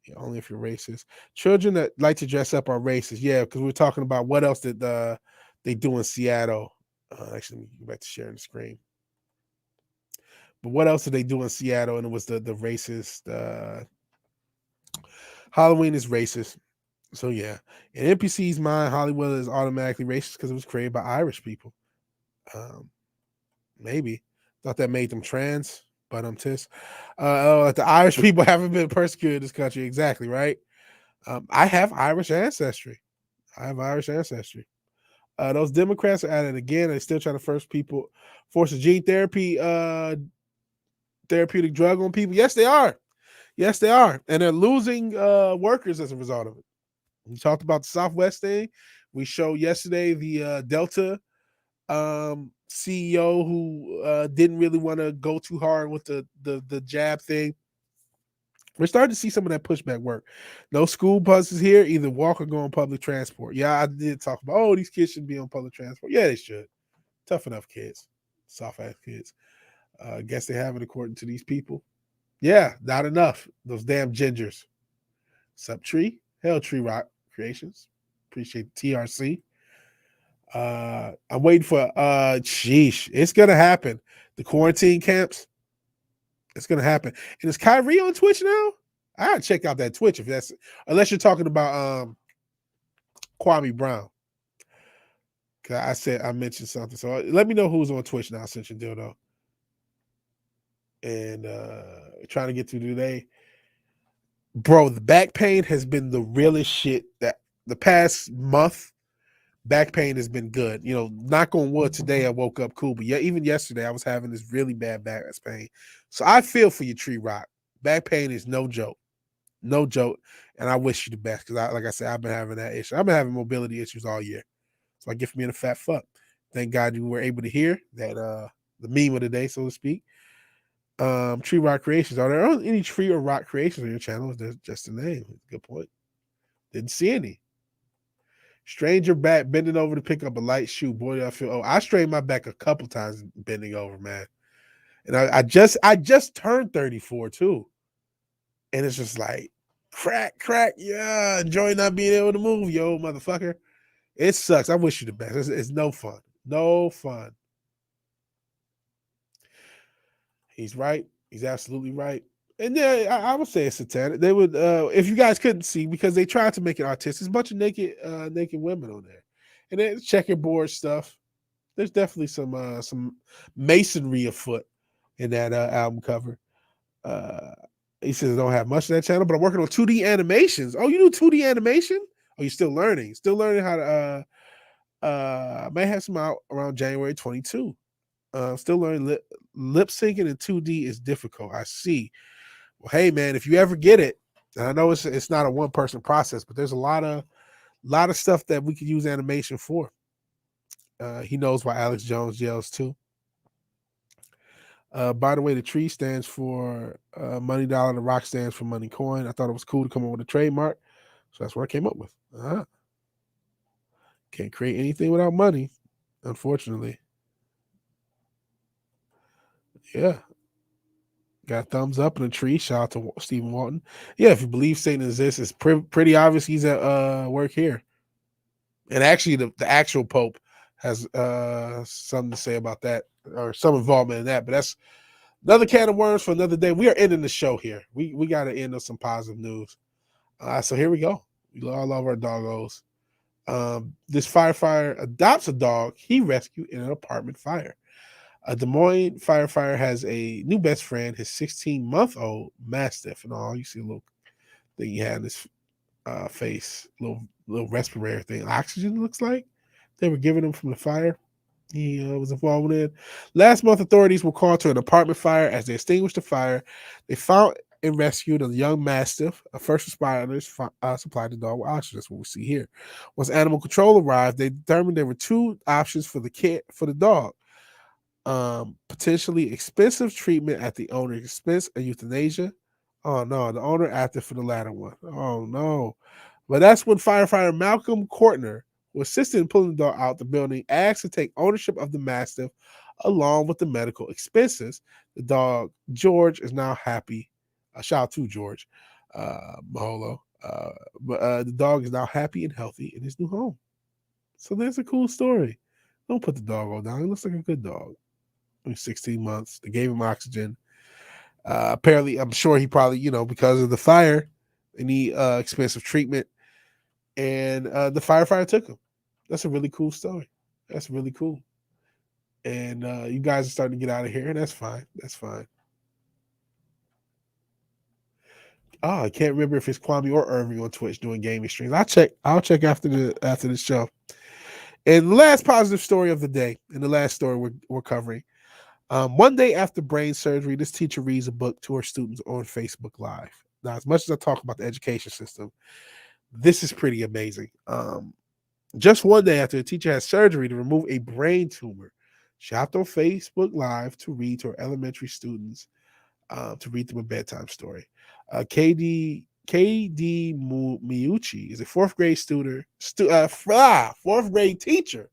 Speaker 1: Yeah, only if you're racist. Children that like to dress up are racist. Yeah, because we're talking about what else did they do in Seattle. Actually, let me go back to sharing the screen. But what else did they do in Seattle? And it was the racist. Halloween is racist. So yeah, in NPC's mind, Hollywood is automatically racist because it was created by Irish people. Maybe thought that made them trans, but the Irish people haven't been persecuted in this country. Exactly right. I have Irish ancestry. Those Democrats are at it again. They're still trying to force a gene therapy therapeutic drug on people. Yes, they are. And they're losing workers as a result of it. We talked about the Southwest thing. We showed yesterday the Delta CEO who didn't really want to go too hard with the jab thing. We're starting to see some of that pushback work. No school buses here, either walk or go on public transport. Yeah, I did talk about, these kids should be on public transport. Yeah, they should. Tough enough kids. Soft-ass kids. Guess they have it according to these people. Yeah, not enough. Those damn gingers. Sup, Tree? Hell, Tree Rock Creations. Appreciate the TRC. I'm waiting for, it's going to happen. The quarantine camps. It's going to happen. And is Kyrie on Twitch now? I gotta check out that Twitch unless you're talking about Kwame Brown. Cause I mentioned something. So let me know who's on Twitch now since you're dildo. And trying to get through today. Bro, the back pain has been the realest shit that the past month. Back pain has been good. Knock on wood, today I woke up cool. But yeah, even yesterday I was having this really bad back pain. So I feel for you, Tree Rock. Back pain is no joke. No joke. And I wish you the best because, like I said, I've been having that issue. I've been having mobility issues all year. So I get from being a fat fuck. Thank God you were able to hear that the meme of the day, so to speak. Tree Rock Creations. Are there any Tree or Rock Creations on your channel? That's just a name. Good point. Didn't see any. Stranger back bending over to pick up a light shoe. Boy, I feel. I strained my back a couple times bending over, man. And I just turned 34 too. And it's just like crack. Yeah, enjoy not being able to move, yo, motherfucker. It sucks. I wish you the best. It's no fun. No fun. He's right. He's absolutely right. And yeah, I would say it's satanic. They would, if you guys couldn't see, because they tried to make it artistic. There's a bunch of naked women on there, and it's checkerboard stuff. There's definitely some masonry afoot in that album cover. Uh, he says I don't have much of that channel, but I'm working on 2D animations. Oh, you do 2D animation? Oh, you're still learning. Still learning how to. I may have some out around January 22. Still learning lip syncing in 2D is difficult. I see. Well, hey man, if you ever get it, and I know it's not a one person process, but there's a lot of stuff that we could use animation for. He knows why Alex Jones yells too. By the way, the tree stands for money dollar. The rock stands for money coin. I thought it was cool to come up with a trademark, so that's what I came up with. Can't create anything without money, unfortunately. Yeah. Got a thumbs up in a tree. Shout out to Stephen Walton. Yeah, if you believe Satan exists, it's pretty obvious he's at work here. And actually, the actual Pope has something to say about that, or some involvement in that. But that's another can of worms for another day. We are ending the show here. We got to end on some positive news. So here we go. We all love our doggos. This firefighter adopts a dog he rescued in an apartment fire. A Des Moines firefighter has a new best friend, his 16-month-old Mastiff. And all you see a little thing he had in his face, little respirator thing. Oxygen looks like they were giving him from the fire he was involved in. Last month, authorities were called to an apartment fire. As they extinguished the fire, they found and rescued a young Mastiff. First responders supplied the dog with oxygen. That's what we see here. Once animal control arrived, they determined there were two options for the dog. Potentially expensive treatment at the owner's expense and euthanasia. Oh no, the owner opted for the latter one. Oh no. But that's when firefighter Malcolm Courtner, who assisted in pulling the dog out the building, asked to take ownership of the Mastiff along with the medical expenses. The dog, George, is now happy. Shout out to George Maholo. But the dog is now happy and healthy in his new home. So there's a cool story. Don't put the dog all down. He looks like a good dog. 16 months. They gave him oxygen. Apparently, I'm sure he probably, because of the fire, they need expensive treatment. And the firefighter took him. That's a really cool story. That's really cool. And you guys are starting to get out of here. That's fine. That's fine. Oh, I can't remember if it's Kwame or Irving on Twitch doing gaming streams. I'll check after the show. And the last positive story of the day, and the last story we're covering. One day after brain surgery, this teacher reads a book to her students on Facebook Live. Now, as much as I talk about the education system, this is pretty amazing. Just one day after the teacher had surgery to remove a brain tumor, she hopped on Facebook Live to read to her elementary students, to read them a bedtime story. KD Miyuchi is a fourth grade teacher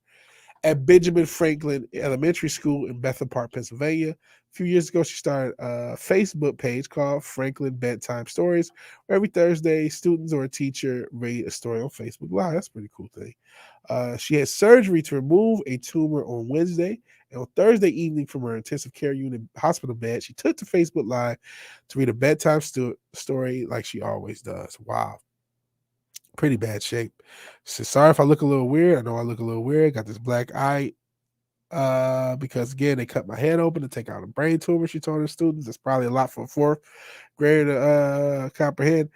Speaker 1: at Benjamin Franklin Elementary School in Bethel Park, Pennsylvania. A few years ago, she started a Facebook page called Franklin Bedtime Stories, where every Thursday, students or a teacher read a story on Facebook Live. That's a pretty cool thing. She had surgery to remove a tumor on Wednesday, and on Thursday evening from her intensive care unit hospital bed, she took to Facebook Live to read a bedtime story like she always does. Wow. Pretty bad shape. She said, sorry if I look a little weird. I know I look a little weird. Got this black eye because, again, they cut my head open to take out a brain tumor, she told her students. It's probably a lot for a fourth grader to comprehend.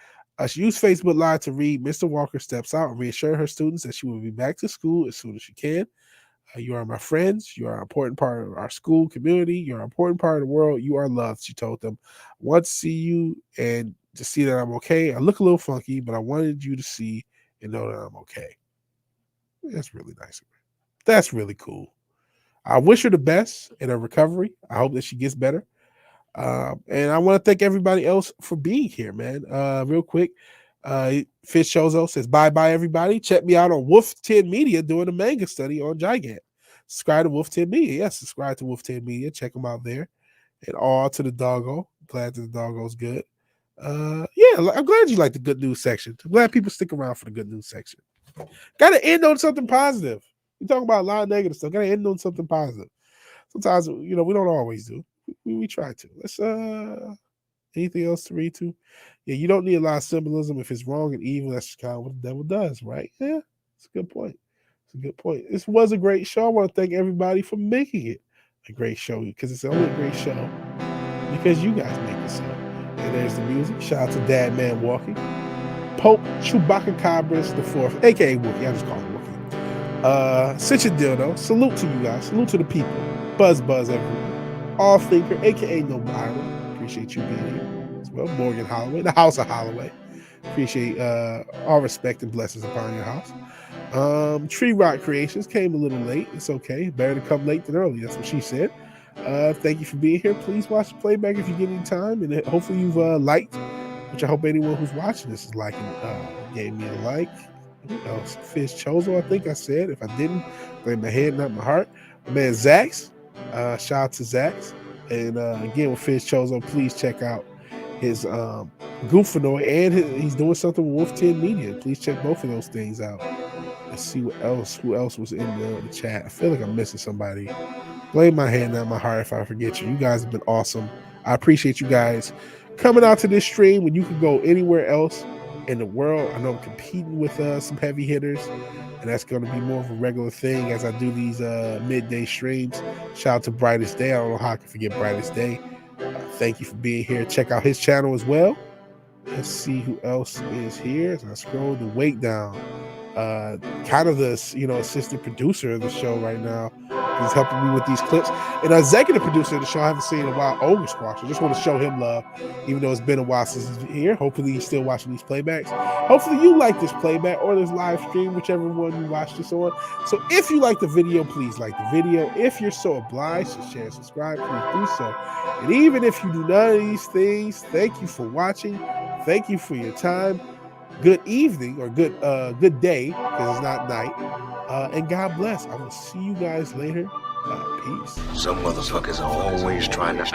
Speaker 1: She used Facebook Live to read Mr. Walker Steps Out and reassure her students that she will be back to school as soon as she can. You are my friends. You are an important part of our school community. You're an important part of the world. You are loved, she told them. I want to see you and to see that I'm okay. I look a little funky, but I wanted you to see and know that I'm okay. That's really nice. That's really cool. I wish her the best in her recovery. I hope that she gets better. And I want to thank everybody else for being here, man. Real quick, Fish Chozo says, bye, everybody. Check me out on Wolf 10 Media doing a manga study on Gigant. Subscribe to Wolf 10 Media. Yes, subscribe to Wolf 10 Media. Check them out there. And all to the doggo. Glad that the doggo's good. Yeah, I'm glad you like the good news section. I'm glad people stick around for the good news section. Got to end on something positive. We talk about a lot of negative stuff. Gotta end on something positive. Sometimes, we don't always do. We try to. Let's anything else to read to? Yeah, you don't need a lot of symbolism. If it's wrong and evil, that's kind of what the devil does, right? Yeah, it's a good point. It's a good point. This was a great show. I want to thank everybody for making it a great show, because it's only a great show because you guys make it so. And there's the music. Shout out to Dad Man Walking. Pope Chewbacca Cabras the Fourth, aka Wookie. I just call him Wookie. Sit your dildo. Salute to you guys. Salute to the people. Buzz everyone. All Thinker, aka No Byron. Appreciate you being here as well. Morgan Holloway, the House of Holloway. Appreciate all respect and blessings upon your house. Tree Rock Creations came a little late. It's okay. Better to come late than early. That's what she said. Thank you for being here. Please watch the playback if you get any time, and hopefully you've liked, which I hope anyone who's watching this is liking. Gave me a like. Who else? Fizz Chozo, I think I said. If I didn't, blame my head, not my heart. My man Zax. Shout out to Zax. And again, with Fizz Chozo, please check out his Goofanoid, and he's doing something with Wolf 10 Media. Please check both of those things out. Let's see who else was in the chat. I feel like I'm missing somebody. Blame my hand, not my heart, if I forget you. You guys have been awesome. I appreciate you guys coming out to this stream when you could go anywhere else in the world. I know I'm competing with some heavy hitters, and that's going to be more of a regular thing as I do these midday streams. Shout out to Brightest Day. I don't know how I can forget Brightest Day. Thank you for being here. Check out his channel as well. Let's see who else is here. As I scroll the weight down. Kind of the assistant producer of the show right now. He's helping me with these clips. And executive producer of the show, I haven't seen in a while, Ogre Squash. I just want to show him love, even though it's been a while since he's here. Hopefully he's still watching these playbacks. Hopefully you like this playback or this live stream, whichever one you watch this on. So if you like the video, please like the video. If you're so obliged to share and subscribe, please do so. And even if you do none of these things, thank you for watching. Thank you for your time. Good evening or good day, because it's not night. And God bless. I will see you guys later. Peace.
Speaker 3: Some motherfuckers are always trying to